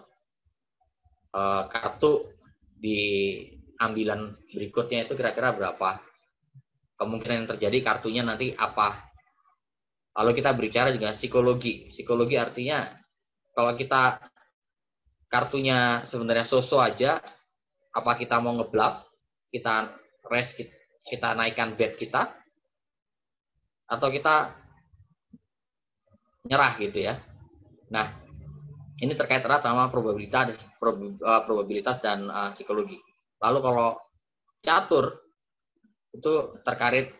kartu di ambilan berikutnya itu kira-kira berapa. Kemungkinan yang terjadi kartunya nanti apa. Lalu kita berbicara juga psikologi. Psikologi artinya kalau kita kartunya sebenarnya so-so aja, apa kita mau ngebluff, kita raise, kita naikkan bet kita, atau kita nyerah gitu ya. Nah, ini terkait erat sama probabilitas dan psikologi. Lalu kalau catur itu terkait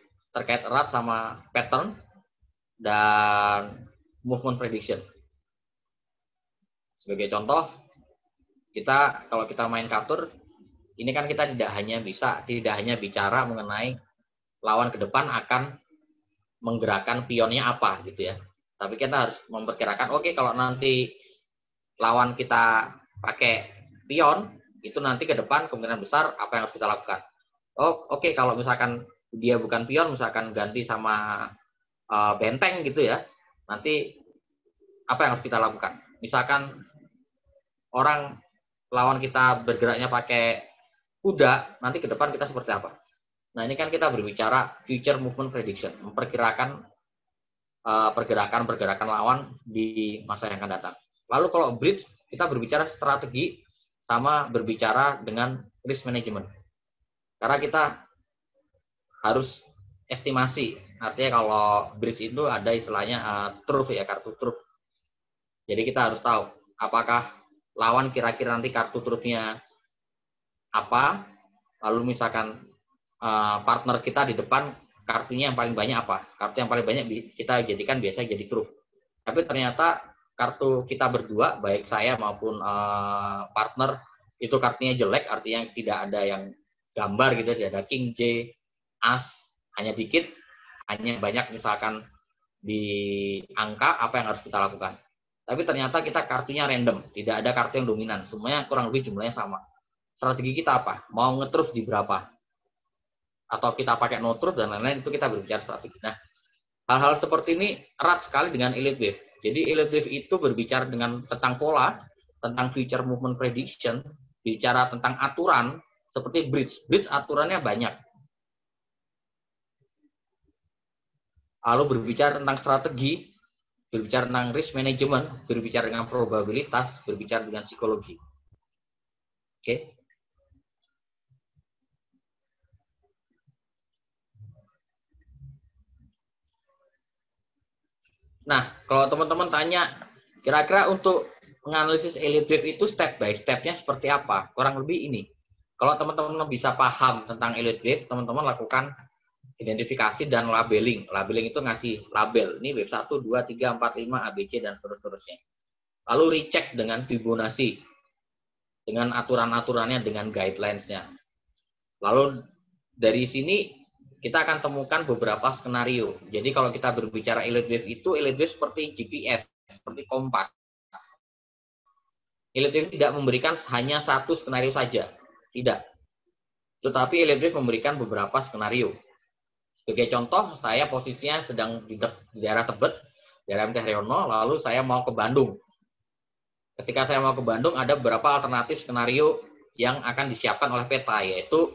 erat sama pattern dan movement prediction. Sebagai contoh, kalau kita main catur, ini kan kita tidak hanya bicara mengenai lawan ke depan akan menggerakkan pionnya apa gitu ya. Tapi kita harus memperkirakan, oke, kalau nanti lawan kita pakai pion, itu nanti ke depan kemungkinan besar apa yang harus kita lakukan. Oke, kalau misalkan dia bukan pion, misalkan ganti sama benteng gitu ya, nanti apa yang harus kita lakukan? Misalkan lawan kita bergeraknya pakai kuda, nanti ke depan kita seperti apa? Nah, ini kan kita berbicara future movement prediction, memperkirakan pergerakan lawan di masa yang akan datang. Lalu kalau bridge, kita berbicara strategi sama berbicara dengan risk management. Karena kita harus estimasi. Artinya kalau bridge itu ada istilahnya truth ya, kartu truth. Jadi kita harus tahu apakah lawan kira-kira nanti kartu truthnya apa, lalu misalkan partner kita di depan kartunya yang paling banyak apa, kartu yang paling banyak kita jadikan biasanya jadi truth. Tapi ternyata kartu kita berdua, baik saya maupun partner, itu kartunya jelek, artinya tidak ada yang gambar gitu, tidak ada king, j, as, hanya dikit, hanya banyak misalkan di angka, apa yang harus kita lakukan. Tapi ternyata kita kartunya random, tidak ada kartu yang dominan, semuanya kurang lebih jumlahnya sama. Strategi kita apa? Mau nge-truth di berapa? Atau kita pakai no truth dan lain-lain, itu kita berbicara strategi. Nah, hal-hal seperti ini erat sekali dengan Elite Wave. Jadi Elite Wave itu berbicara tentang pola, tentang future movement prediction, bicara tentang aturan, seperti bridge. Bridge aturannya banyak. Lalu berbicara tentang strategi, berbicara tentang risk management, berbicara dengan probabilitas, berbicara dengan psikologi. Oke. Nah, kalau teman-teman tanya, kira-kira untuk menganalisis Elite Wave itu step by step-nya seperti apa? Kurang lebih ini. Kalau teman-teman bisa paham tentang Elite Wave, teman-teman lakukan identifikasi dan labeling. Labeling itu ngasih label. Ini wave 1, 2, 3, 4, 5, ABC, dan seterusnya. Lalu recheck dengan Fibonacci. Dengan aturan-aturannya, dengan guidelines-nya. Lalu dari sini kita akan temukan beberapa skenario. Jadi kalau kita berbicara Elite Wave itu, Elite Wave seperti GPS, seperti kompas. Elite Wave tidak memberikan hanya satu skenario saja. Tidak. Tetapi Elite Wave memberikan beberapa skenario. Sebagai contoh, saya posisinya sedang di daerah Tebet, daerah MT Haryono, lalu saya mau ke Bandung. Ketika saya mau ke Bandung, ada beberapa alternatif skenario yang akan disiapkan oleh peta, yaitu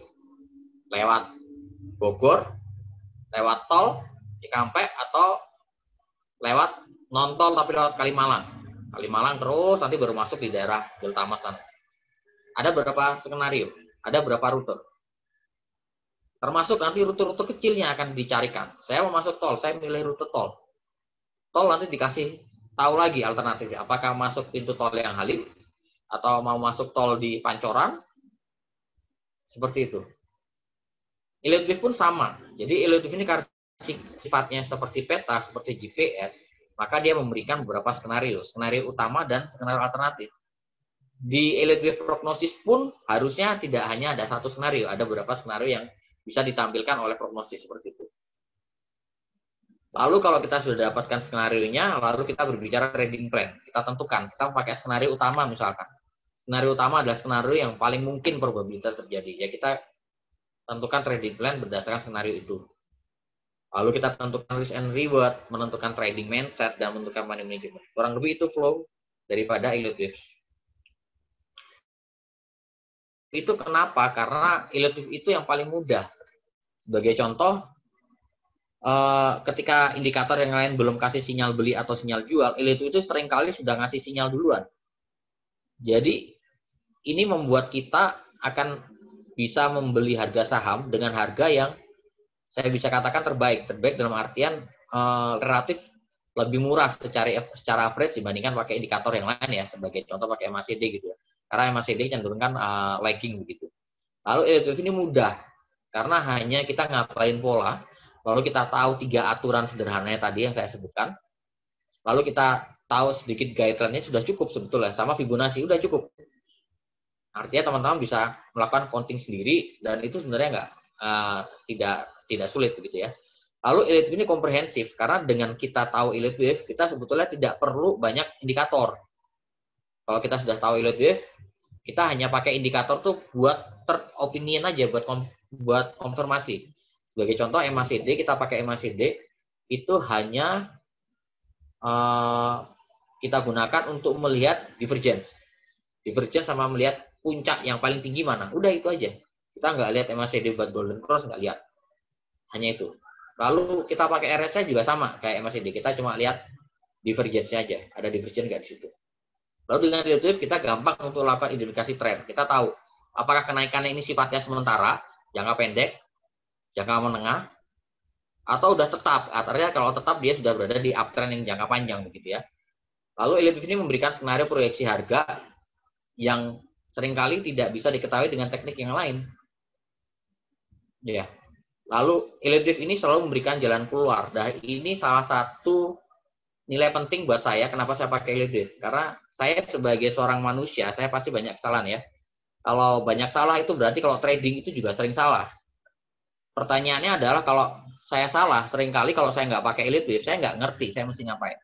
lewat Bogor, lewat tol Cikampek, atau lewat non-tol tapi lewat Kalimalang. Kalimalang terus nanti baru masuk di daerah Delta Mas sana. Ada beberapa skenario, ada beberapa rute. Termasuk nanti rute-rute kecilnya akan dicarikan. Saya mau masuk tol, saya milih rute tol. Tol nanti dikasih tahu lagi alternatifnya. Apakah masuk pintu tol yang Halim, atau mau masuk tol di Pancoran, seperti itu. Elite Wave pun sama. Jadi Elite Wave ini karena sifatnya seperti peta, seperti GPS, maka dia memberikan beberapa skenario. Skenario utama dan skenario alternatif. Di Elite Wave prognosis pun harusnya tidak hanya ada satu skenario, ada beberapa skenario yang bisa ditampilkan oleh prognosis seperti itu. Lalu kalau kita sudah dapatkan skenario-nya, lalu kita berbicara trading plan. Kita tentukan, kita pakai skenario utama misalkan. Skenario utama adalah skenario yang paling mungkin probabilitas terjadi. Ya kita tentukan trading plan berdasarkan skenario itu. Lalu kita tentukan risk and reward, menentukan trading mindset, dan menentukan money management. Kurang lebih itu flow daripada Elite Wave. Itu kenapa? Karena Elite Wave itu yang paling mudah. Sebagai contoh, ketika indikator yang lain belum kasih sinyal beli atau sinyal jual, Elite Wave itu seringkali sudah ngasih sinyal duluan. Jadi, ini membuat kita akan bisa membeli harga saham dengan harga yang saya bisa katakan terbaik dalam artian relatif lebih murah secara average dibandingkan pakai indikator yang lain ya, sebagai contoh pakai MACD gitu ya. Karena MACD cenderung kan lagging begitu. Lalu Elite Wave ini mudah karena hanya kita ngapalin pola, lalu kita tahu 3 aturan sederhananya tadi yang saya sebutkan. lalu kita tahu sedikit guideline-nya, sudah cukup sebetulnya, sama Fibonacci udah cukup. Artinya teman-teman bisa melakukan counting sendiri dan itu sebenarnya tidak sulit begitu ya. Lalu elite wave ini komprehensif karena dengan kita tahu elite wave, kita sebetulnya tidak perlu banyak indikator. Kalau kita sudah tahu elite wave, kita hanya pakai indikator tuh buat third opinion aja, buat konfirmasi. Sebagai contoh MACD, kita pakai MACD itu hanya kita gunakan untuk melihat divergence. Divergence sama melihat puncak yang paling tinggi mana. Udah itu aja. Kita nggak lihat MACD buat golden cross, nggak lihat. Hanya itu. Lalu kita pakai RSI juga sama kayak MACD. Kita cuma lihat divergence-nya aja. Ada divergence nggak di situ. Lalu dengan elite wave kita gampang untuk melakukan identifikasi tren. Kita tahu apakah kenaikannya ini sifatnya sementara, jangka pendek, jangka menengah, atau udah tetap. Artinya kalau tetap dia sudah berada di uptrend yang jangka panjang begitu ya. Lalu elite wave ini memberikan skenario proyeksi harga yang seringkali tidak bisa diketahui dengan teknik yang lain. Ya. Lalu elite wave ini selalu memberikan jalan keluar. Dan ini salah satu nilai penting buat saya kenapa saya pakai elite wave. Karena saya sebagai seorang manusia, saya pasti banyak kesalahan ya. Kalau banyak salah itu berarti kalau trading itu juga sering salah. Pertanyaannya adalah kalau saya salah, seringkali kalau saya nggak pakai elite wave, saya nggak ngerti saya mesti ngapain.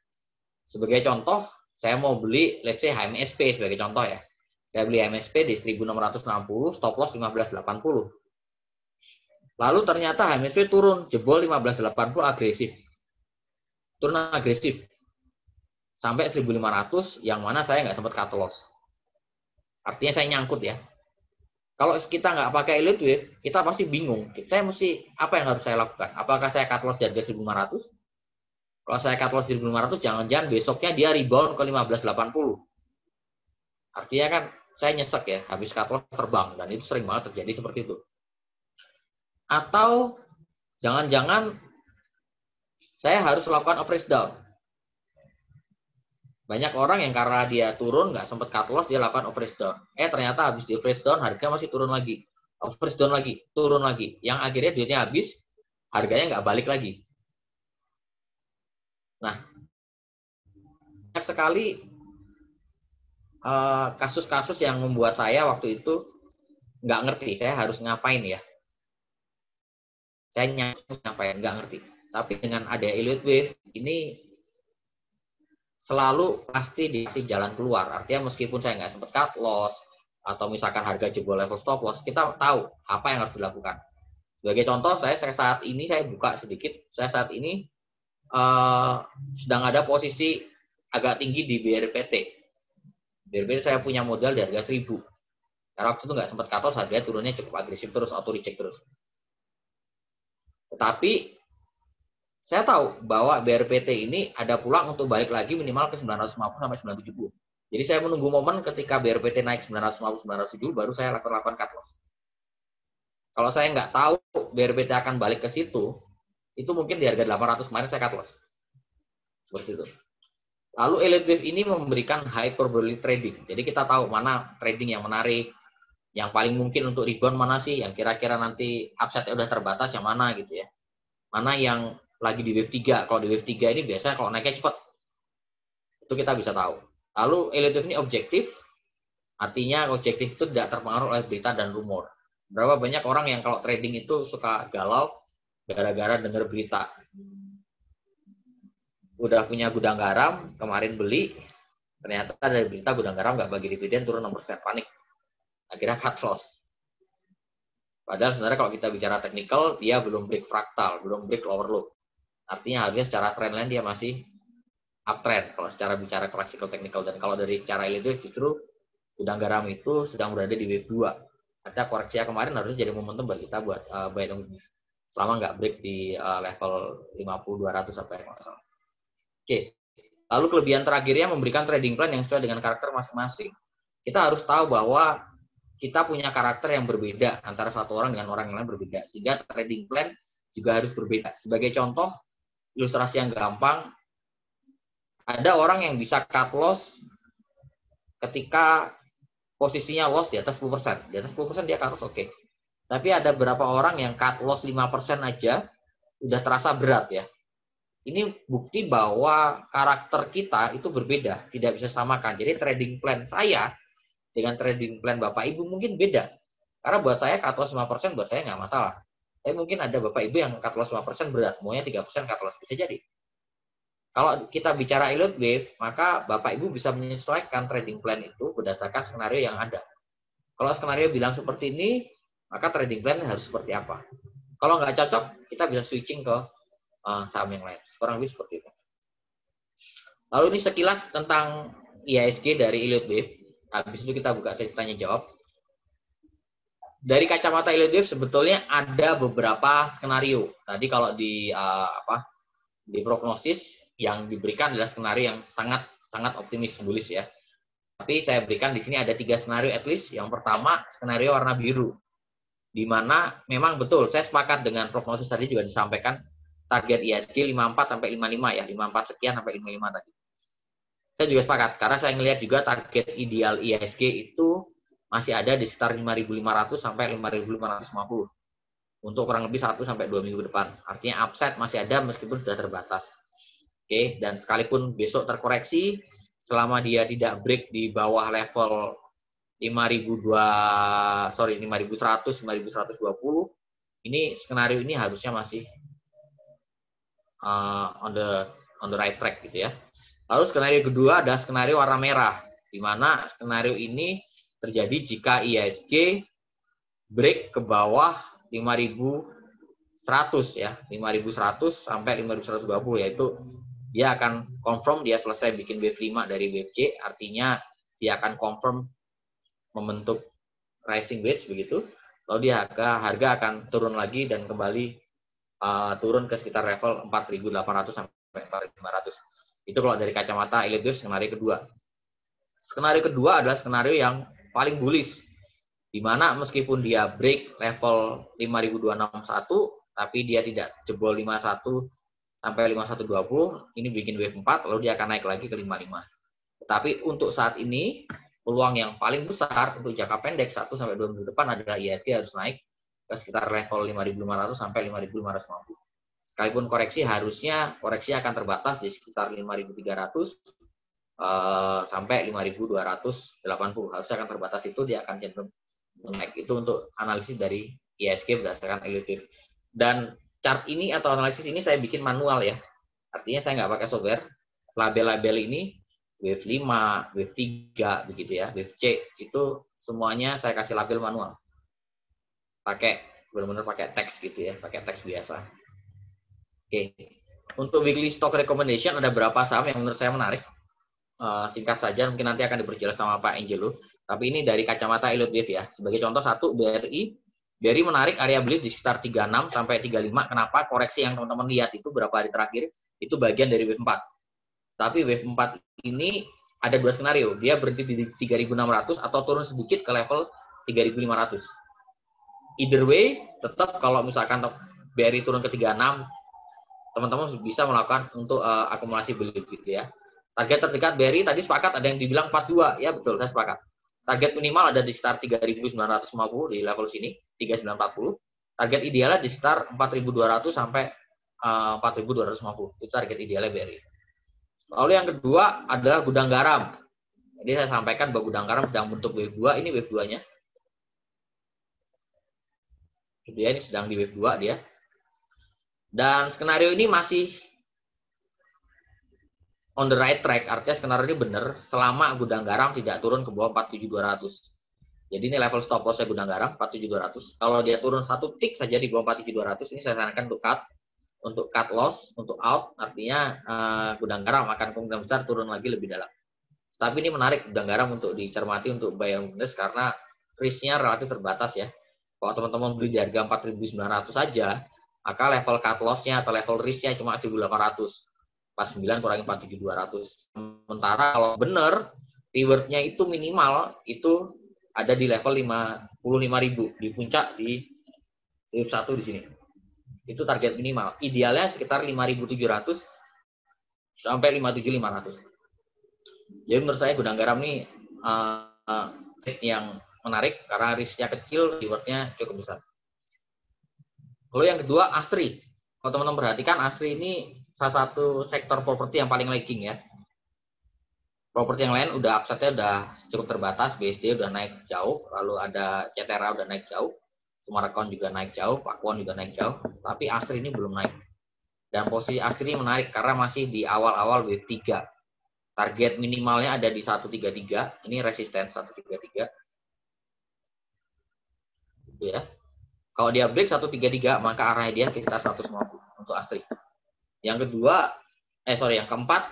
Sebagai contoh, saya mau beli, let's say HMSP sebagai contoh ya. Saya beli HMSP di 1660, stop loss 1580. Lalu ternyata HMSP turun, jebol 1580 agresif. Turun agresif. Sampai 1500, yang mana saya nggak sempat cut loss. Artinya saya nyangkut ya. Kalau kita nggak pakai elite wave, kita pasti bingung. Saya mesti, apa yang harus saya lakukan? Apakah saya cut loss di harga 1500? Kalau saya cut loss di 1500, jangan-jangan besoknya dia rebound ke 1580. Artinya kan saya nyesek ya, habis cut loss terbang. Dan itu sering banget terjadi seperti itu. Atau jangan-jangan saya harus melakukan average down. Banyak orang yang karena dia turun, nggak sempat cut loss, dia lakukan average down. Ternyata habis di average down, harga masih turun lagi. Average down lagi, turun lagi. Yang akhirnya duitnya habis, harganya nggak balik lagi. Nah, banyak sekali kasus-kasus yang membuat saya waktu itu nggak ngerti, saya harus ngapain ya. Saya ngapain, nggak ngerti. Tapi dengan ada elite wave, ini selalu pasti dikasih jalan keluar. Artinya meskipun saya nggak sempat cut loss, atau misalkan harga jebol level stop loss, kita tahu apa yang harus dilakukan. Sebagai contoh, saya saat ini, saya buka sedikit, saya saat ini sedang ada posisi agak tinggi di BRPT. BRPT saya punya modal di harga 1000. Karena waktu itu nggak sempat cut loss, harganya turunnya cukup agresif terus, auto reject terus. Tetapi saya tahu bahwa BRPT ini ada pulang untuk balik lagi minimal ke 950 sampai 970. Jadi saya menunggu momen ketika BRPT naik 950 970 baru saya lakukan cut loss. Kalau saya nggak tahu BRPT akan balik ke situ, itu mungkin di harga 800 kemarin saya cut loss. Seperti itu. Lalu elite wave ini memberikan high probability trading. Jadi kita tahu mana trading yang menarik, yang paling mungkin untuk rebound mana sih, yang kira-kira nanti upside-nya udah terbatas yang mana gitu ya. Mana yang lagi di wave 3. Kalau di wave 3 ini biasanya kalau naiknya cepat. Itu kita bisa tahu. Lalu elite wave ini objektif. Artinya objektif itu tidak terpengaruh oleh berita dan rumor. Berapa banyak orang yang kalau trading itu suka galau gara-gara dengar berita. Udah punya gudang garam, kemarin beli, ternyata dari berita gudang garam nggak bagi dividen, turun 6%, panik. Akhirnya cut loss. Padahal sebenarnya kalau kita bicara teknikal, dia belum break fraktal, belum break lower low. Artinya harusnya secara trendline dia masih uptrend kalau secara bicara classical technical. Dan kalau dari cara elite wave justru gudang garam itu sedang berada di wave 2. Artinya koreksi kemarin harusnya jadi momentum bagi kita buat buy long bisnis. Selama nggak break di level 50-200 sampai masalah. Oke. Lalu kelebihan terakhirnya memberikan trading plan yang sesuai dengan karakter masing-masing. Kita harus tahu bahwa kita punya karakter yang berbeda antara satu orang dengan orang yang lain berbeda. Sehingga trading plan juga harus berbeda. Sebagai contoh, ilustrasi yang gampang, ada orang yang bisa cut loss ketika posisinya loss di atas 10%. Di atas 10% dia cut loss oke. Tapi ada beberapa orang yang cut loss 5% aja udah terasa berat ya. ini bukti bahwa karakter kita itu berbeda, tidak bisa samakan. Jadi trading plan saya dengan trading plan Bapak Ibu mungkin beda. Karena buat saya cut loss 5% buat saya nggak masalah. Tapi mungkin ada Bapak Ibu yang cut loss 5% berat, maunya 3% cut loss, bisa jadi. Kalau kita bicara Elliott Wave, maka Bapak Ibu bisa menyesuaikan trading plan itu berdasarkan skenario yang ada. Kalau skenario bilang seperti ini, maka trading plan harus seperti apa. Kalau nggak cocok, kita bisa switching ke saham yang lain. Kurang lebih seperti itu. Lalu ini sekilas tentang IHSG dari Elliott Wave. Habis itu kita buka sesi tanya jawab. Dari kacamata Elliott Wave sebetulnya ada beberapa skenario. Tadi kalau di di prognosis yang diberikan adalah skenario yang sangat optimis, bullish ya. Tapi saya berikan di sini ada 3 skenario at least. Yang pertama skenario warna biru, di mana memang betul saya sepakat dengan prognosis tadi juga disampaikan target IHSG 54 sampai 55 ya, 54 sekian sampai 55 tadi. Saya juga sepakat karena saya melihat juga target ideal IHSG itu masih ada di sekitar 5.500 sampai 5.550 untuk kurang lebih 1 sampai 2 minggu depan. Artinya upside masih ada meskipun sudah terbatas. Oke, dan sekalipun besok terkoreksi selama dia tidak break di bawah level 5.100, 5.120, ini skenario ini harusnya masih on the right track gitu ya. Lalu skenario kedua ada skenario warna merah, di mana skenario ini terjadi jika IHSG break ke bawah 5.100 ya, 5.100 sampai 5.120, yaitu dia akan confirm dia selesai bikin wave 5 dari wave C, artinya dia akan confirm membentuk rising wedge begitu. Lalu dia harga akan turun lagi dan kembali turun ke sekitar level 4.800 sampai 4.500. Itu kalau dari kacamata Elliott Wave skenario kedua. Skenario kedua adalah skenario yang paling bullish, di mana meskipun dia break level 5.261, tapi dia tidak jebol 51 sampai 5120, ini bikin wave 4, lalu dia akan naik lagi ke 55. Tetapi untuk saat ini, peluang yang paling besar untuk jangka pendek 1 sampai 2 minggu depan adalah IHSG harus naik ke sekitar level 5.500 sampai 5.550. Sekalipun koreksi, harusnya koreksi akan terbatas di sekitar 5.300 sampai 5.280. Harusnya akan terbatas, itu dia akan cenderung naik. Itu untuk analisis dari IHSG berdasarkan Elliott Wave. Dan chart ini atau analisis ini saya bikin manual ya. Artinya saya nggak pakai software. Label-label ini wave 5, wave 3 begitu ya. Wave C itu semuanya saya kasih label manual. Benar-benar pakai teks gitu ya, pakai teks biasa. Oke. Untuk weekly stock recommendation ada berapa saham yang menurut saya menarik. Singkat saja, mungkin nanti akan diperjelas sama Pak Angelo. Tapi ini dari kacamata Elliott Wave ya. Sebagai contoh 1, BRI. BRI menarik area beli di sekitar 36 sampai 35. Kenapa? Koreksi yang teman-teman lihat itu berapa hari terakhir, itu bagian dari wave 4. Tapi wave 4 ini ada 2 skenario. Dia berhenti di 3.600 atau turun sedikit ke level 3.500. Either way, tetap kalau misalkan BRI turun ke 36, teman-teman bisa melakukan untuk akumulasi beli gitu ya. Target terdekat BRI tadi sepakat ada yang dibilang 42, ya betul, saya sepakat. Target minimal ada di sekitar 3.950 di level sini, 3.940. Target idealnya di sekitar 4.200 sampai 4.250. Itu target idealnya BRI. Lalu yang kedua adalah gudang garam. Jadi saya sampaikan bahwa gudang garam sedang bentuk wave 2, ini wave 2-nya. Dia ini sedang di wave 2 dia. Dan skenario ini masih on the right track, artinya skenario ini benar selama gudang garam tidak turun ke bawah 47.200. Jadi ini level stop loss-nya gudang garam 47.200. Kalau dia turun 1 tick saja di bawah 47.200, ini saya sarankan untuk cut loss, untuk out, artinya gudang garam akan kemungkinan besar turun lagi lebih dalam. Tapi ini menarik gudang garam untuk dicermati untuk buy and weakness karena risk-nya relatif terbatas ya. Kalau teman-teman beli di harga 4.900 saja, maka level cut loss-nya atau level risk-nya cuma 1.800. 49 kurangi 4.200. Sementara kalau benar reward-nya itu minimal itu ada di level 55.000 di puncak di wave 1 di sini. Itu target minimal. Idealnya sekitar 5.700 sampai 5.500. Jadi menurut saya gudang garam ini yang menarik karena risk-nya kecil, reward-nya cukup besar. Lalu yang kedua, Astri. Kalau teman-teman perhatikan, Astri ini salah satu sektor properti yang paling lagging ya. Properti yang lain udah upside-nya udah cukup terbatas, BSD udah naik jauh, lalu ada CTRA udah naik jauh, Summarecon juga naik jauh, Pakuan juga naik jauh, tapi Asri ini belum naik. Dan posisi Asri ini menarik karena masih di awal-awal wave 3. Target minimalnya ada di 133, ini resisten 133. Ya. Kalau dia break 133, maka arahnya dia sekitar 150 untuk Asri. Yang kedua, yang keempat,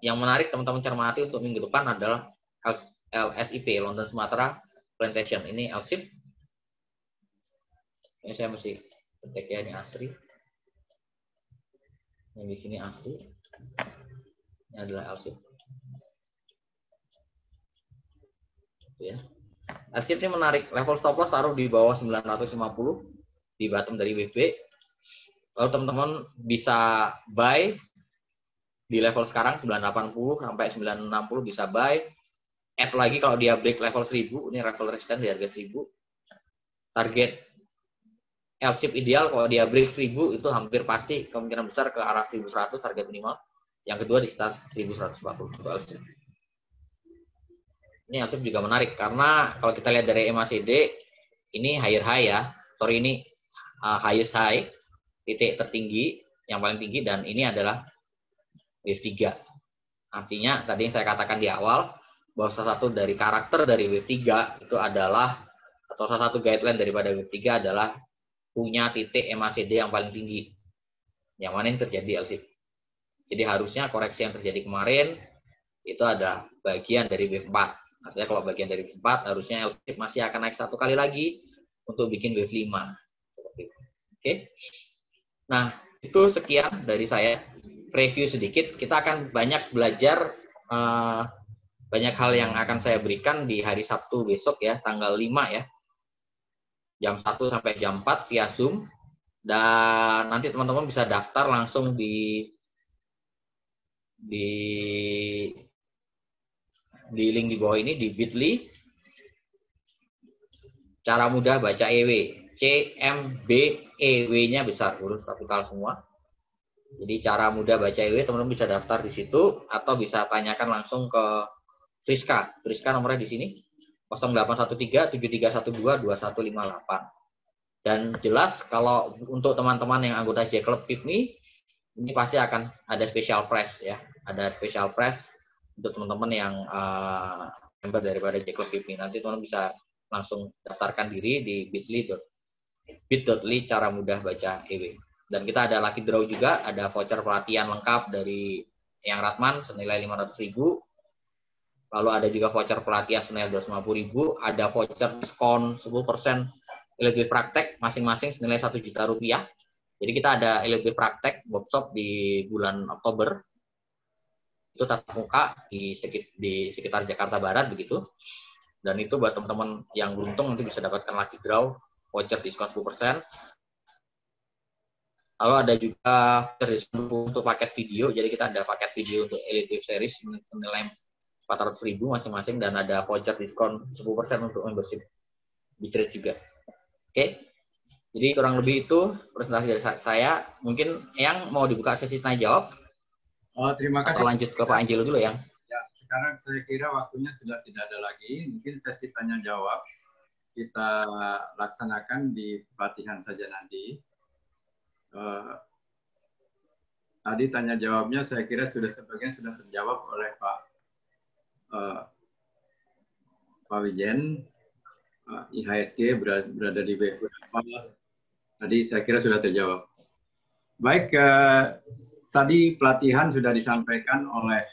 yang menarik teman-teman cermati untuk minggu depan adalah LSIP, London Sumatera Plantation. Ini LSIP. Ini saya mesti ketik ya, ini Asri. Yang di sini Asri. Ini adalah LSIP. Ya. LSIP ini menarik. Level stop loss taruh di bawah 950 di bottom dari WB. Lalu teman-teman bisa buy di level sekarang 980 sampai 960 bisa buy. Add lagi kalau dia break level 1000, ini level resistance di harga 1000. Target LSIP ideal kalau dia break 1000 itu hampir pasti kemungkinan besar ke arah 1100 target minimal. Yang kedua di sekitar 1140 untuk LSIP. Ini LSIP juga menarik karena kalau kita lihat dari MACD ini higher high ya. Sorry, ini highest high, titik tertinggi yang paling tinggi, dan ini adalah wave 3. Artinya tadi yang saya katakan di awal bahwa salah satu dari karakter dari wave 3 itu adalah, atau salah satu guideline daripada wave 3 adalah punya titik MACD yang paling tinggi. Yang mana yang terjadi LSIP. Jadi harusnya koreksi yang terjadi kemarin itu adalah bagian dari wave 4. Artinya kalau bagian dari wave 4 harusnya LSIP masih akan naik satu kali lagi untuk bikin wave 5. Seperti itu. Oke. Nah, itu sekian dari saya. Review sedikit. Kita akan banyak belajar banyak hal yang akan saya berikan di hari Sabtu besok ya, tanggal 5 ya. Jam 1 sampai jam 4 via Zoom. Dan nanti teman-teman bisa daftar langsung di link di bawah ini di bit.ly. Cara mudah baca EW. CMBEW-nya besar, huruf kapital semua. Jadi cara mudah baca EW, teman-teman bisa daftar di situ atau bisa tanyakan langsung ke Friska. Friska nomornya di sini 0813-7312-2158. Dan jelas kalau untuk teman-teman yang anggota J Club PIPMI, ini pasti akan ada special price ya. Ada special price untuk teman-teman yang member daripada J Club PIPMI. Nanti teman-teman bisa langsung daftarkan diri di bit.ly cara mudah baca EW. Dan kita ada lucky draw juga, ada voucher pelatihan lengkap dari Yang Ratman senilai 500.000. Lalu ada juga voucher pelatihan senilai 250.000, ada voucher diskon 10% LLB praktek masing-masing senilai 1 juta rupiah. Jadi kita ada LLB praktek workshop di bulan Oktober. Itu tatap muka di sekitar Jakarta Barat begitu. Dan itu buat teman-teman yang beruntung nanti bisa dapatkan lucky draw voucher diskon 10%. Lalu ada juga diskon untuk paket video. Jadi kita ada paket video untuk Elite Series senilai 400.000 masing-masing, dan ada voucher diskon 10% untuk membership Bitrate juga. Oke. Jadi kurang lebih itu presentasi dari saya. Mungkin yang mau dibuka sesi tanya jawab. Terima kasih. Atau lanjut ke Pak Angelo dulu yang. Ya, sekarang saya kira waktunya sudah tidak ada lagi. Mungkin sesi tanya jawab kita laksanakan di pelatihan saja nanti. Tadi tanya jawabnya saya kira sebagian sudah terjawab oleh Pak Wijen. IHSG berada di berapa? Tadi saya kira sudah terjawab. Baik, tadi pelatihan sudah disampaikan oleh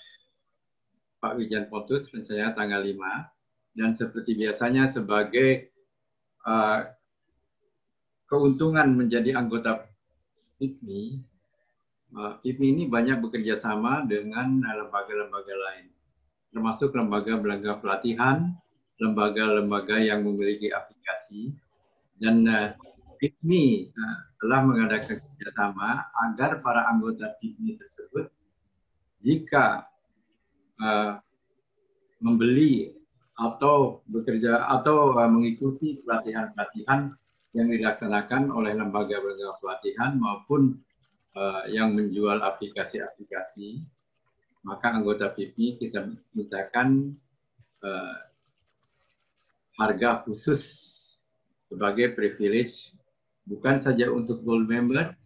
Pak Wijen Potus rencana tanggal 5, dan seperti biasanya sebagai keuntungan menjadi anggota PIPMI, PIPMI ini banyak bekerja sama dengan lembaga-lembaga lain, termasuk lembaga-lembaga pelatihan, lembaga-lembaga yang memiliki aplikasi, dan PIPMI telah mengadakan kerjasama agar para anggota PIPMI tersebut, jika membeli atau bekerja atau mengikuti pelatihan-pelatihan yang dilaksanakan oleh lembaga-lembaga pelatihan maupun yang menjual aplikasi-aplikasi, maka anggota PIPI kita mintakan harga khusus sebagai privilege, bukan saja untuk gold member,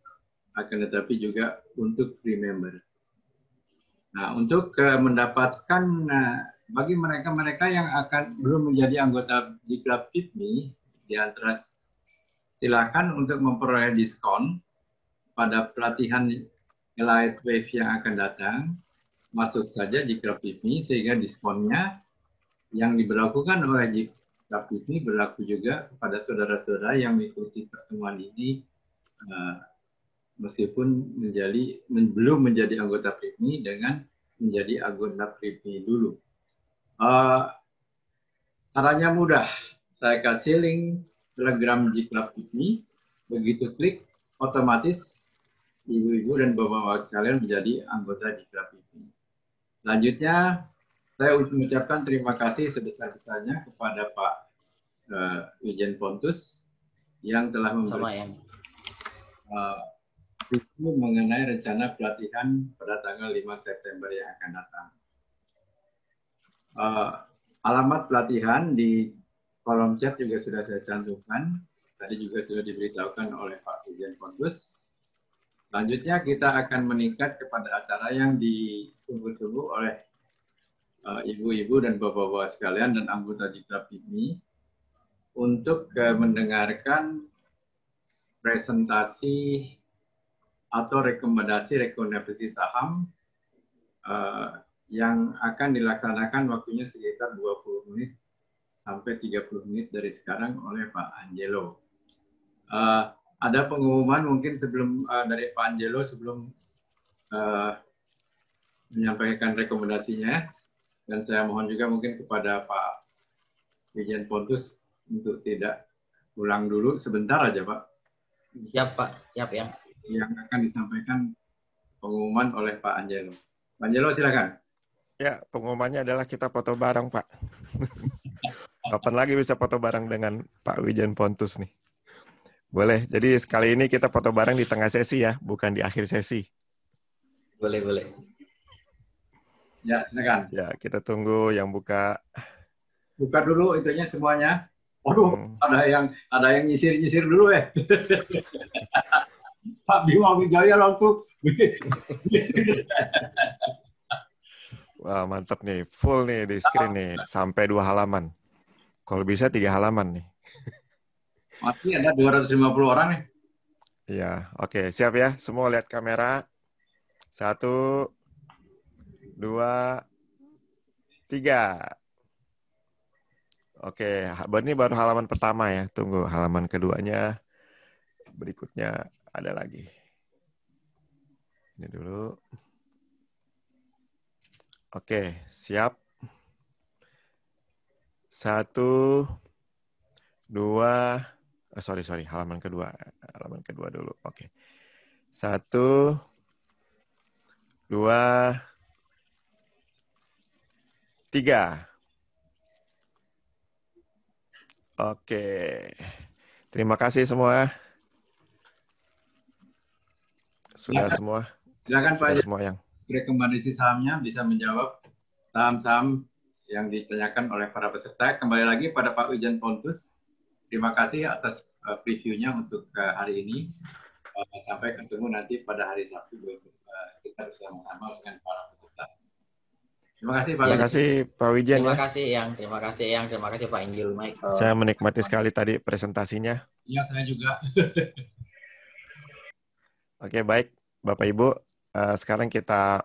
akan tetapi juga untuk free member. Nah, untuk mendapatkan bagi mereka-mereka yang akan belum menjadi anggota G-Club PIPMI, di antara silakan untuk memperoleh diskon pada pelatihan Elite Wave yang akan datang. Masuk saja G-Club PIPMI sehingga diskonnya yang diberlakukan oleh G-Club PIPMI berlaku juga kepada saudara-saudara yang mengikuti pertemuan ini meskipun belum menjadi anggota PIPMI dengan menjadi anggota PIPMI dulu. Caranya mudah. Saya kasih link Telegram G-Club PIPMI. Begitu klik, otomatis ibu-ibu dan bapak-bapak sekalian menjadi anggota G-Club PIPMI. Selanjutnya, saya mengucapkan terima kasih sebesar-besarnya kepada Pak Wijen Pontus yang telah memberikan review mengenai rencana pelatihan pada tanggal 5 September yang akan datang. Alamat pelatihan di kolom chat juga sudah saya cantumkan. Tadi juga sudah diberitahukan oleh Pak Wijen Pontus. Selanjutnya kita akan meningkat kepada acara yang ditunggu-tunggu oleh ibu-ibu dan bapak-bapak sekalian dan anggota G-Club PIPMI untuk mendengarkan presentasi atau rekomendasi saham yang akan dilaksanakan waktunya sekitar 20 menit sampai 30 menit dari sekarang oleh Pak Angelo. Ada pengumuman mungkin sebelum dari Pak Angelo sebelum menyampaikan rekomendasinya, dan saya mohon juga mungkin kepada Pak Wijen Pontus untuk tidak ulang dulu sebentar aja Pak. Siap Pak, siap ya. Yang akan disampaikan pengumuman oleh Pak Angelo. Pak Angelo silakan. Ya, pengumumannya adalah kita foto bareng Pak. Kapan lagi bisa foto bareng dengan Pak Wijen Pontus nih? Boleh, jadi sekali ini kita foto bareng di tengah sesi ya, bukan di akhir sesi. Boleh, boleh. Ya, silakan. Ya, kita tunggu yang buka. Buka dulu itunya semuanya. Waduh, ada yang nyisir-nyisir dulu ya. Pak Bima Wijaya langsung. Wah, mantap nih. Full nih di screen nih. Sampai 2 halaman. Kalau bisa 3 halaman nih. Masih ada 250 orang nih. Iya, oke. Siap ya. Semua lihat kamera. 1, 2, 3. Oke, ini baru halaman pertama ya. Tunggu halaman keduanya. Berikutnya ada lagi. Ini dulu. Oke, siap. 1, 2, sorry, halaman kedua. Halaman kedua dulu. Oke. 1, 2, 3. Oke. Terima kasih semua. Sudah semua. Silakan Pak. Semua yang rekomendasi sahamnya bisa menjawab saham-saham yang ditanyakan oleh para peserta. Kembali lagi pada Pak Wijen Pontus. Terima kasih atas previewnya untuk hari ini. Sampai ketemu nanti pada hari Sabtu kita bersama-sama dengan para peserta. Terima kasih Pak. Terima kasih Pak Wijen terima ya. kasih terima kasih Pak Angel Michael. Saya menikmati sekali tadi presentasinya. Iya, saya juga. Oke, baik Bapak Ibu. Sekarang kita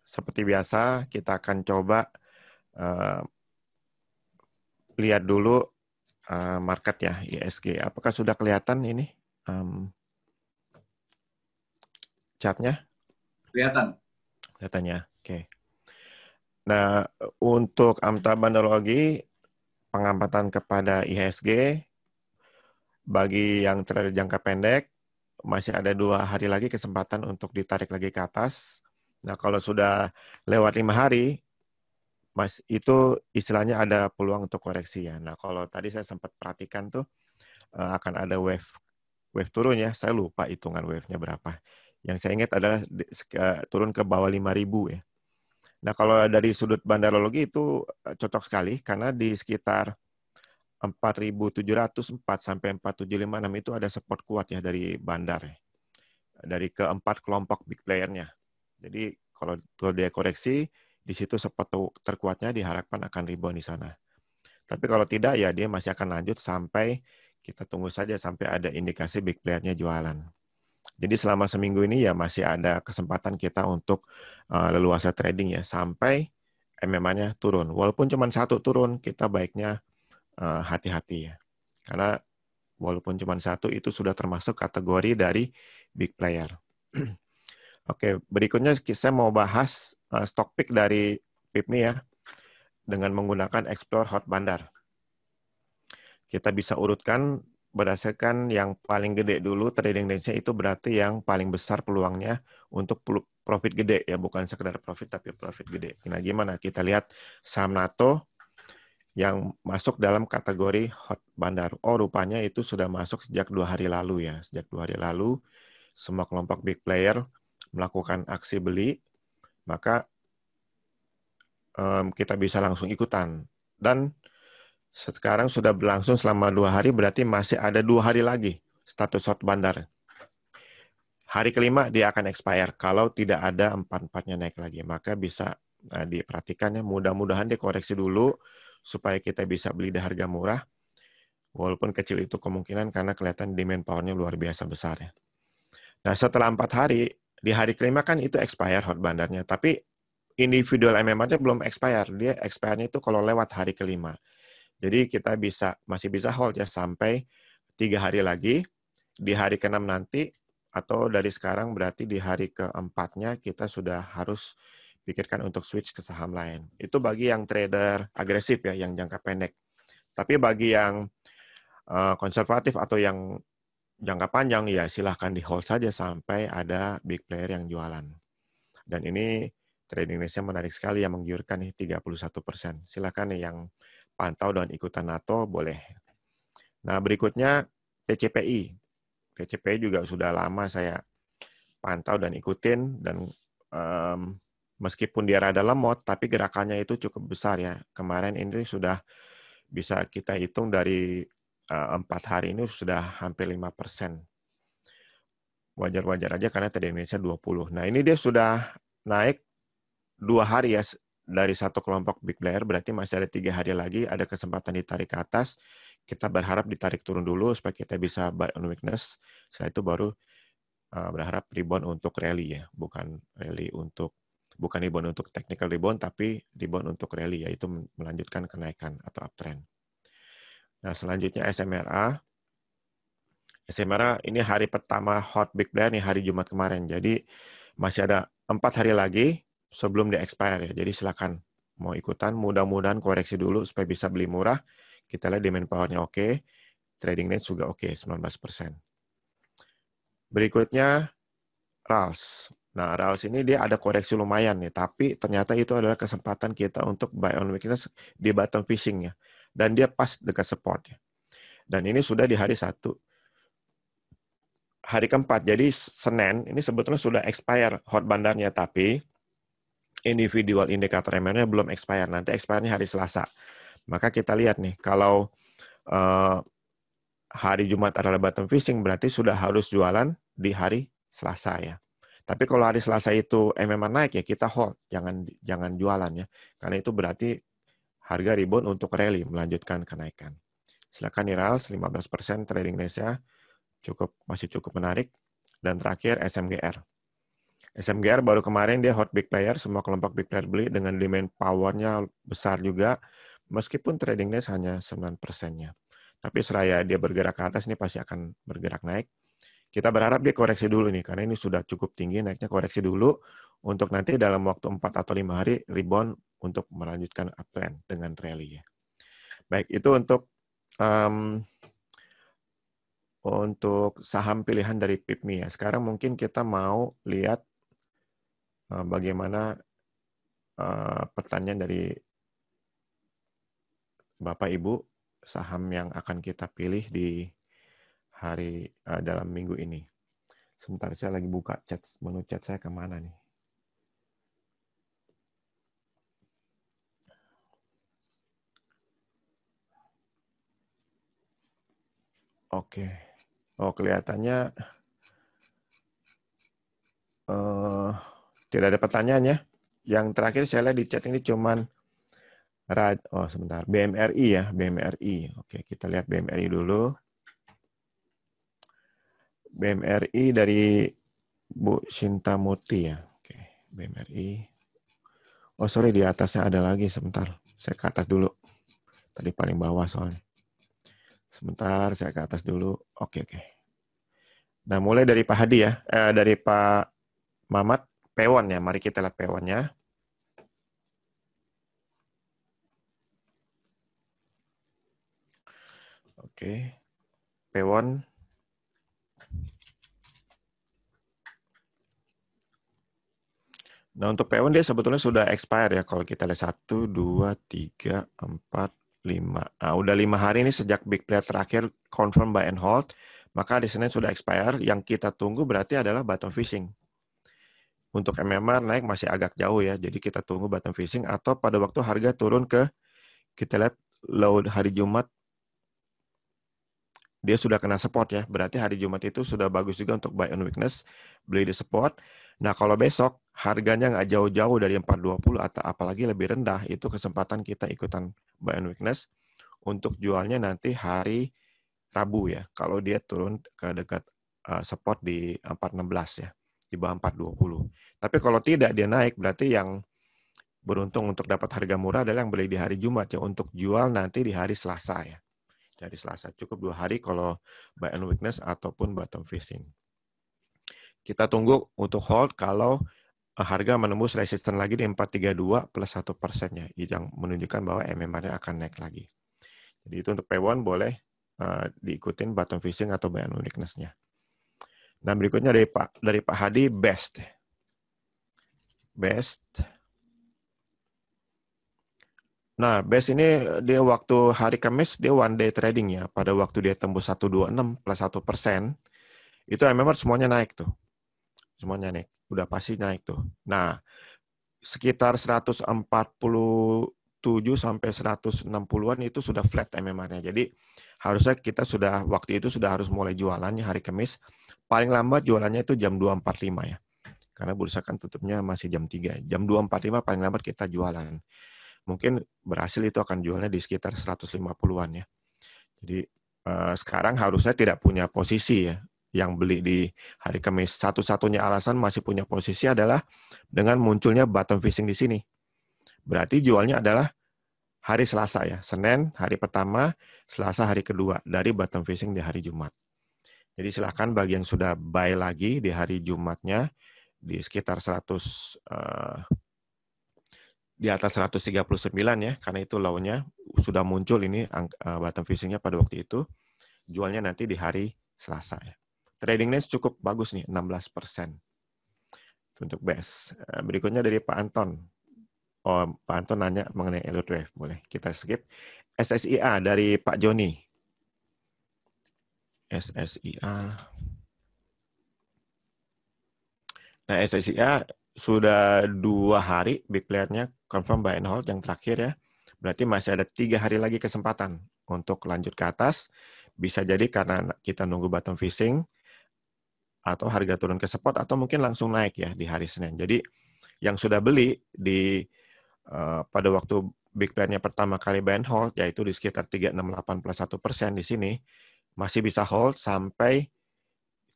seperti biasa kita akan coba lihat dulu market ya ISG. Apakah sudah kelihatan ini chartnya? Kelihatan. Kelihatannya. Oke. Nah, untuk amtabandologi pengamatan kepada IHSG bagi yang trader jangka pendek masih ada 2 hari lagi kesempatan untuk ditarik lagi ke atas. Nah, kalau sudah lewat 5 hari, itu istilahnya ada peluang untuk koreksi ya. Nah, kalau tadi saya sempat perhatikan tuh akan ada wave wave turun ya, saya lupa hitungan wave-nya berapa. Yang saya ingat adalah turun ke bawah 5.000 ya. Nah, kalau dari sudut bandarologi itu cocok sekali karena di sekitar 4.704 sampai 4.756 itu ada support kuat ya dari bandar ya. Dari keempat kelompok big player-nya. Jadi kalau dia koreksi, di situ support terkuatnya diharapkan akan rebound di sana. Tapi kalau tidak ya dia masih akan lanjut sampai kita tunggu saja sampai ada indikasi big player-nya jualan. Jadi selama seminggu ini ya masih ada kesempatan kita untuk leluasa trading ya sampai MMA-nya turun. Walaupun cuma satu turun, kita baiknya hati-hati ya. Karena walaupun cuma satu itu sudah termasuk kategori dari big player. Oke, berikutnya saya mau bahas stock pick dari PIPMI ya dengan menggunakan Explore Hot Bandar. Kita bisa urutkan berdasarkan yang paling gede dulu, trading range-nya itu berarti yang paling besar peluangnya untuk profit gede ya, bukan sekedar profit tapi profit gede. Nah, gimana? Kita lihat saham NATO yang masuk dalam kategori hot bandar. Oh, rupanya itu sudah masuk sejak 2 hari lalu ya. Sejak 2 hari lalu, semua kelompok big player melakukan aksi beli, maka kita bisa langsung ikutan. Dan sekarang sudah berlangsung selama 2 hari, berarti masih ada 2 hari lagi status hot bandar. Hari kelima dia akan expire kalau tidak ada 4-4-nya naik lagi. Maka bisa diperhatikan ya, mudah-mudahan dikoreksi dulu supaya kita bisa beli di harga murah. Walaupun kecil itu kemungkinan karena kelihatan demand power-nya luar biasa besar ya. Nah, setelah 4 hari, di hari kelima kan itu expire hot bandarnya. Tapi individual MMA-nya belum expire. Dia expire-nya itu kalau lewat hari kelima. Jadi kita masih bisa hold ya sampai 3 hari lagi. Di hari ke-6 nanti, atau dari sekarang berarti di hari ke-4-nya kita sudah harus pikirkan untuk switch ke saham lain. Itu bagi yang trader agresif ya, yang jangka pendek. Tapi bagi yang konservatif atau yang jangka panjang, ya silahkan di hold saja sampai ada big player yang jualan. Dan ini trading range-nya menarik sekali yang menggiurkan nih 31%. Silahkan nih yang pantau dan ikutan NATO boleh. Nah, berikutnya TCPI. TCPI juga sudah lama saya pantau dan ikutin, dan meskipun dia rada lemot, tapi gerakannya itu cukup besar ya. Kemarin ini sudah bisa kita hitung dari 4 hari ini sudah hampir 5%. Wajar-wajar aja karena tadi Indonesia 20. Nah, ini dia sudah naik 2 hari ya dari satu kelompok big player, berarti masih ada 3 hari lagi, ada kesempatan ditarik ke atas. Kita berharap ditarik turun dulu supaya kita bisa buy on weakness. Setelah itu baru berharap rebound untuk rally ya, bukan rebound untuk technical rebound, tapi rebound untuk rally, yaitu melanjutkan kenaikan atau uptrend. Nah, selanjutnya SMRA. SMRA ini hari pertama hot big player nih, hari Jumat kemarin. Jadi masih ada 4 hari lagi sebelum dia expire ya. Jadi silakan mau ikutan, mudah-mudahan koreksi dulu supaya bisa beli murah. Kita lihat demand power-nya oke, trading range juga oke, 19%. Berikutnya RALS. Nah, RALS ini dia ada koreksi lumayan nih, tapi ternyata itu adalah kesempatan kita untuk buy on weakness di bottom fishing ya. Dan dia pas dekat support ya. Dan ini sudah di hari 1. Hari keempat, jadi Senin, ini sebetulnya sudah expire hot bandarnya, tapi individual indikator MA-nya belum expire. Nanti expire-nya hari Selasa. Maka kita lihat nih, kalau hari Jumat adalah bottom fishing, berarti sudah harus jualan di hari Selasa ya. Tapi kalau hari Selasa itu MMA naik ya kita hold, jangan jualan ya. Karena itu berarti harga rebound untuk rally melanjutkan kenaikan. Silakan IRALS 15% trading range-nya masih cukup menarik. Dan terakhir SMGR. SMGR baru kemarin dia hot big player, semua kelompok big player beli dengan demand power-nya besar juga, meskipun trading range hanya 9%-nya. Tapi seraya dia bergerak ke atas, ini pasti akan bergerak naik. Kita berharap dia koreksi dulu nih, karena ini sudah cukup tinggi, naiknya koreksi dulu, untuk nanti dalam waktu 4 atau 5 hari rebound untuk melanjutkan uptrend dengan rally ya. Baik, itu untuk saham pilihan dari PIPMI ya. Sekarang mungkin kita mau lihat bagaimana pertanyaan dari Bapak Ibu, saham yang akan kita pilih di hari dalam minggu ini. Sebentar, saya lagi buka chat, menu chat saya kemana nih? Oke. Oh, kelihatannya tidak ada pertanyaan ya. Yang terakhir saya lihat di chat ini cuman sebentar, BMRI ya, BMRI. Oke, kita lihat BMRI dulu. BMRI dari Bu Sinta Muti ya. Oke, BMRI. Oh, sorry, di atasnya ada lagi, sebentar. Saya ke atas dulu. Tadi paling bawah soalnya. Sebentar, saya ke atas dulu. Oke. Nah, mulai dari Pak Hadi ya, dari Pak Mamat, Pewon ya. Mari kita lihat Pewonnya. Oke, Pewon. Nah, untuk Pewon dia sebetulnya sudah expire ya. Kalau kita lihat 1, 2, 3, 4, 5. Nah, udah 5 hari ini sejak big player terakhir confirm buy and hold. Maka di sini sudah expire. Yang kita tunggu berarti adalah bottom fishing. Untuk MMR naik masih agak jauh ya. Jadi kita tunggu bottom fishing atau pada waktu harga turun ke, kita lihat low hari Jumat, dia sudah kena support ya. Berarti hari Jumat itu sudah bagus juga untuk buy on weakness, beli di support. Nah, kalau besok harganya nggak jauh-jauh dari 420 atau apalagi lebih rendah, itu kesempatan kita ikutan buy on weakness untuk jualnya nanti hari Rabu ya. Kalau dia turun ke dekat support di 416 ya, di bawah 420. Tapi kalau tidak dia naik, berarti yang beruntung untuk dapat harga murah adalah yang beli di hari Jumat ya, untuk jual nanti di hari Selasa ya. Dari Selasa cukup 2 hari kalau buy on weakness ataupun bottom fishing. Kita tunggu untuk hold kalau harga menembus resisten lagi di 432 plus 1%-nya, yang menunjukkan bahwa MMR-nya akan naik lagi. Jadi itu untuk P1 boleh diikutin bottom fishing atau buy on weakness-nya. Nah, berikutnya dari Pak Hadi, best. Nah, best ini dia waktu hari Kamis dia one day trading ya. Pada waktu dia tembus 126 plus 1%, itu MMR semuanya naik tuh. Semuanya naik. Udah pasti naik tuh. Nah, sekitar 147 sampai 160-an itu sudah flat MMR-nya. Jadi harusnya kita sudah waktu itu sudah harus mulai jualannya hari Kamis. Paling lambat jualannya itu jam 2.45 ya. Karena bursa kan tutupnya masih jam 3. Jam 2.45 paling lambat kita jualan. Mungkin berhasil itu akan jualnya di sekitar 150-an ya. Jadi sekarang harusnya tidak punya posisi ya. Yang beli di hari Kamis. Satu-satunya alasan masih punya posisi adalah dengan munculnya bottom fishing di sini. Berarti jualnya adalah hari Selasa ya. Senin hari pertama, Selasa hari kedua dari bottom fishing di hari Jumat. Jadi silakan bagi yang sudah buy lagi di hari Jumatnya di sekitar 100 di atas 139 ya, karena itu low-nya sudah muncul ini bottom fishing-nya pada waktu itu. Jualnya nanti di hari Selasa ya. Trading range cukup bagus nih, 16% untuk best. Berikutnya dari Pak Anton. Oh, Pak Anton nanya mengenai Elliott Wave. Boleh kita skip. SSIA dari Pak Joni. SSIA. Nah, SSIA sudah 2 hari big player-nya confirm buy and hold yang terakhir ya. Berarti masih ada 3 hari lagi kesempatan untuk lanjut ke atas. Bisa jadi karena kita nunggu bottom fishing, atau harga turun ke support, atau mungkin langsung naik ya di hari Senin. Jadi yang sudah beli di pada waktu big player-nya pertama kali buy and hold, yaitu di sekitar 368 plus 1% di sini, masih bisa hold sampai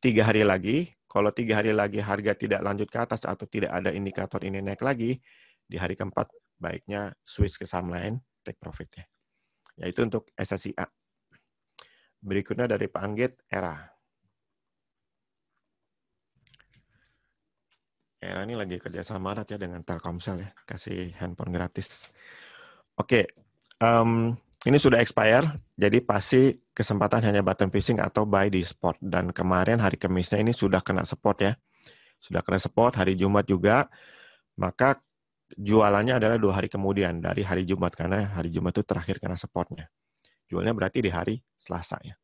3 hari lagi. Kalau 3 hari lagi harga tidak lanjut ke atas atau tidak ada indikator ini naik lagi, di hari keempat baiknya switch ke saham lain, take profit-nya. Yaitu untuk SSIA. Berikutnya dari Pak Anggit, ERA. ERA ini lagi kerja sama erat ya dengan Telkomsel ya, kasih handphone gratis. Oke, ini sudah expire, jadi pasti kesempatan hanya bottom fishing atau buy di spot. Dan kemarin hari Kamisnya ini sudah kena support ya. Sudah kena support, hari Jumat juga. Maka jualannya adalah 2 hari kemudian dari hari Jumat, karena hari Jumat itu terakhir kena supportnya. Jualnya berarti di hari Selasa ya.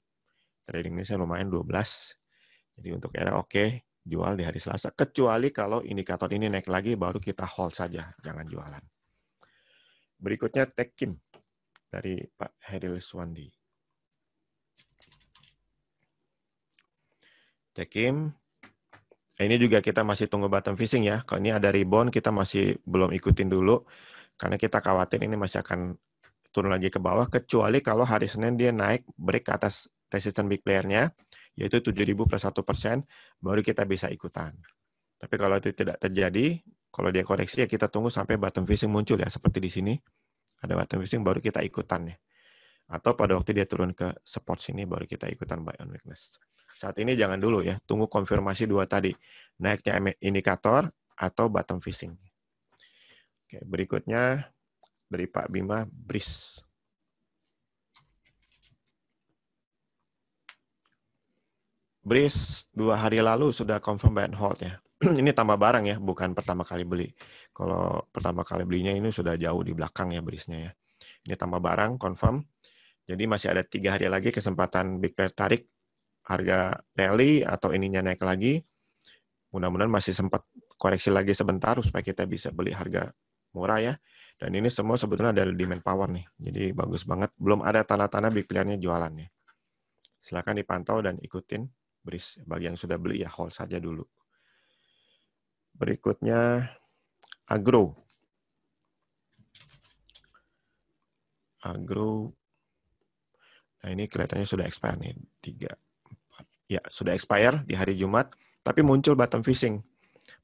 trading ini saya lumayan 12. Jadi untuk era oke, jual di hari Selasa. Kecuali kalau indikator ini naik lagi, baru kita hold saja, jangan jualan. Berikutnya Tekim dari Pak Heril Swandi. Tekim, ini juga kita masih tunggu bottom fishing ya. Kalau ini ada rebound, kita masih belum ikutin dulu. Karena kita khawatir ini masih akan turun lagi ke bawah. Kecuali kalau hari Senin dia naik, break ke atas resisten big player-nya, yaitu 7.000 plus 1%, baru kita bisa ikutan. Tapi kalau itu tidak terjadi, kalau dia koreksi ya kita tunggu sampai bottom fishing muncul ya. Seperti di sini, ada bottom fishing baru kita ikutan ya. Atau pada waktu dia turun ke support sini, baru kita ikutan buy on weakness. Saat ini jangan dulu ya, tunggu konfirmasi dua tadi. Naiknya indikator atau bottom fishing. Oke, berikutnya dari Pak Bima, BRIS. BRIS 2 hari lalu sudah confirm buy and hold ya. Ini tambah barang ya, bukan pertama kali beli. Kalau pertama kali belinya ini sudah jauh di belakang ya BRIS-nya ya. Ini tambah barang, confirm. Jadi masih ada 3 hari lagi kesempatan big player tarik harga rally atau ininya naik lagi. Mudah-mudahan masih sempat koreksi lagi sebentar supaya kita bisa beli harga murah ya. Dan ini semua sebetulnya ada demand power nih. Jadi bagus banget. Belum ada tanda-tanda big player-nya jualan ya. Silakan dipantau dan ikutin BRIS. Bagi yang sudah beli ya hold saja dulu. Berikutnya Agro. Agro. Nah ini kelihatannya sudah expire nih. 3. Ya, sudah expire di hari Jumat, tapi muncul bottom fishing.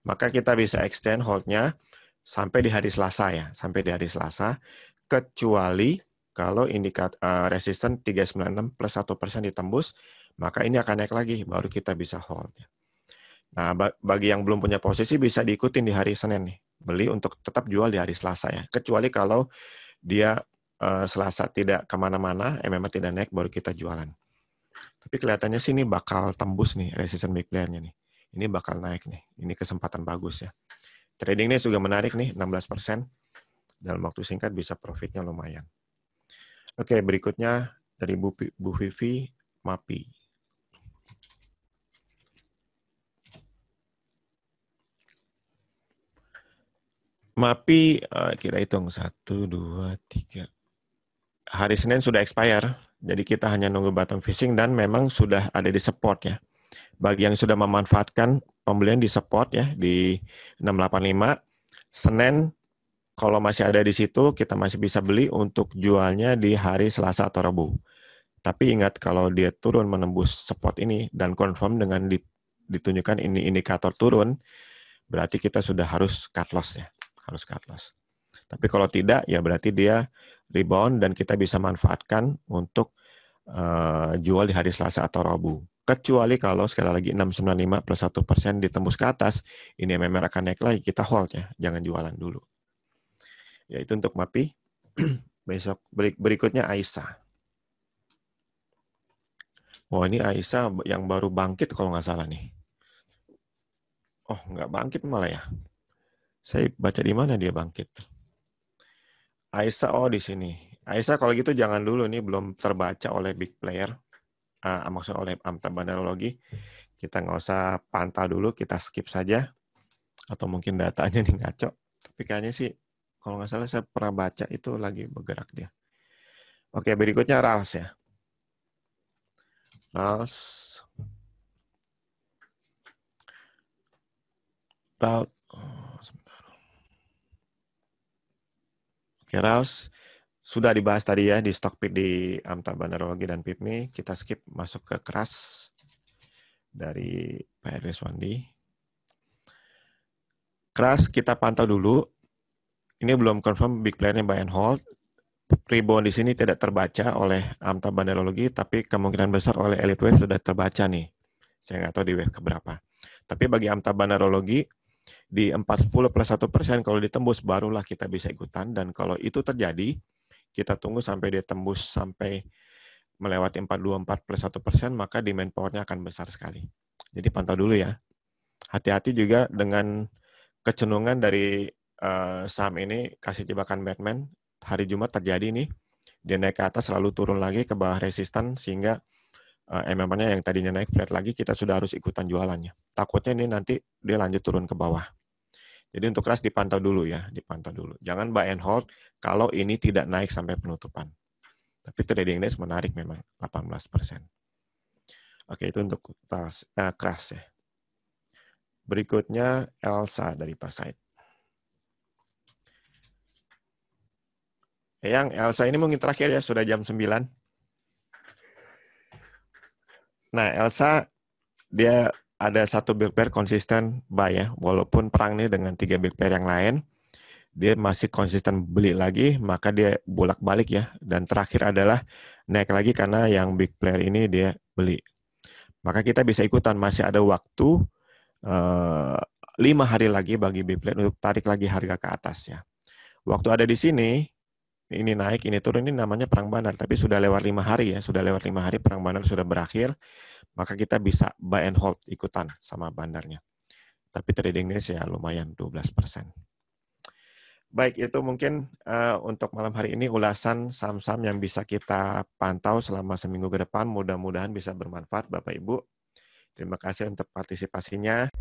Maka kita bisa extend hold-nya sampai di hari Selasa ya, sampai di hari Selasa, kecuali kalau indikator resisten 396 plus 1% ditembus, maka ini akan naik lagi, baru kita bisa hold. Nah, bagi yang belum punya posisi bisa diikutin di hari Senin nih, beli untuk tetap jual di hari Selasa ya, kecuali kalau dia Selasa tidak kemana-mana, memang tidak naik, baru kita jualan. Tapi kelihatannya sih ini bakal tembus nih resisten big player-nya nih. Ini bakal naik nih. Ini kesempatan bagus ya. Tradingnya juga menarik nih, 16%. Dalam waktu singkat bisa profitnya lumayan. Oke, berikutnya dari Bu Vivi, MAPI. MAPI, kita hitung 1, 2, 3. Hari Senin sudah expire. Jadi kita hanya nunggu bottom fishing dan memang sudah ada di support ya. Bagi yang sudah memanfaatkan pembelian di support ya di 685, Senin kalau masih ada di situ kita masih bisa beli untuk jualnya di hari Selasa atau Rabu. Tapi ingat kalau dia turun menembus support ini dan confirm dengan ditunjukkan ini indikator turun, berarti kita sudah harus cut loss ya, harus cut loss. Tapi kalau tidak ya berarti dia rebound dan kita bisa manfaatkan untuk jual di hari Selasa atau Rabu. Kecuali kalau sekali lagi 695 plus 1% ditembus ke atas, ini memang akan naik lagi, kita hold ya, jangan jualan dulu. Ya itu untuk MAPI. Besok berikutnya Aisyah. Wah ini Aisyah yang baru bangkit kalau nggak salah nih. Oh nggak bangkit malah ya. Saya baca di mana dia bangkit. Aisyah oh di sini. Aisyah kalau gitu jangan dulu nih, belum terbaca oleh big player. Maksudnya oleh Amta Bandarologi. Kita nggak usah pantau dulu, kita skip saja. Atau mungkin datanya nih ngaco. Tapi kayaknya sih, kalau nggak salah saya pernah baca itu lagi bergerak dia. Oke, berikutnya RALS ya. RALS. Oke, RALS. Sudah dibahas tadi ya di Stockpit di Amta Bandarologi dan PIPMI. Kita skip masuk ke KRAS dari Pak Eriswandi. KRAS kita pantau dulu. Ini belum confirm big player-nya buy and hold. Rebound di sini tidak terbaca oleh Amta Bandarologi, tapi kemungkinan besar oleh Elite Wave sudah terbaca nih. Saya nggak tahu di wave keberapa. Tapi bagi Amta Bandarologi, di 410 plus 1% kalau ditembus, barulah kita bisa ikutan. Dan kalau itu terjadi, kita tunggu sampai dia tembus sampai melewati 424 plus 1%, maka demand power-nya akan besar sekali. Jadi pantau dulu ya. Hati-hati juga dengan kecenderungan dari saham ini, kasih jebakan Batman. Hari Jumat terjadi nih, dia naik ke atas lalu turun lagi ke bawah resisten, sehingga MMA-nya yang tadinya naik flat lagi, kita sudah harus ikutan jualannya. Takutnya ini nanti dia lanjut turun ke bawah. Jadi untuk keras dipantau dulu ya, dipantau dulu. Jangan buy and hold kalau ini tidak naik sampai penutupan. Tapi trading days menarik memang 18%. Oke, itu untuk keras ya. Berikutnya Elsa dari Pasait. Yang Elsa ini mungkin terakhir ya, sudah jam 9. Nah, Elsa dia ada satu big pair konsisten buy ya, walaupun perang nih dengan 3 big pair yang lain, dia masih konsisten beli lagi, maka dia bolak-balik ya. Dan terakhir adalah naik lagi karena yang big player ini dia beli. Maka kita bisa ikutan, masih ada waktu 5 hari lagi bagi big player untuk tarik lagi harga ke atas ya. Waktu ada di sini, ini naik, ini turun, ini namanya perang bandar. Tapi sudah lewat 5 hari ya, sudah lewat 5 hari perang bandar sudah berakhir, maka kita bisa buy and hold ikutan sama bandarnya. Tapi tradingnya sih ya lumayan 12%. Baik, itu mungkin untuk malam hari ini ulasan saham-saham yang bisa kita pantau selama seminggu ke depan. Mudah-mudahan bisa bermanfaat Bapak Ibu. Terima kasih untuk partisipasinya.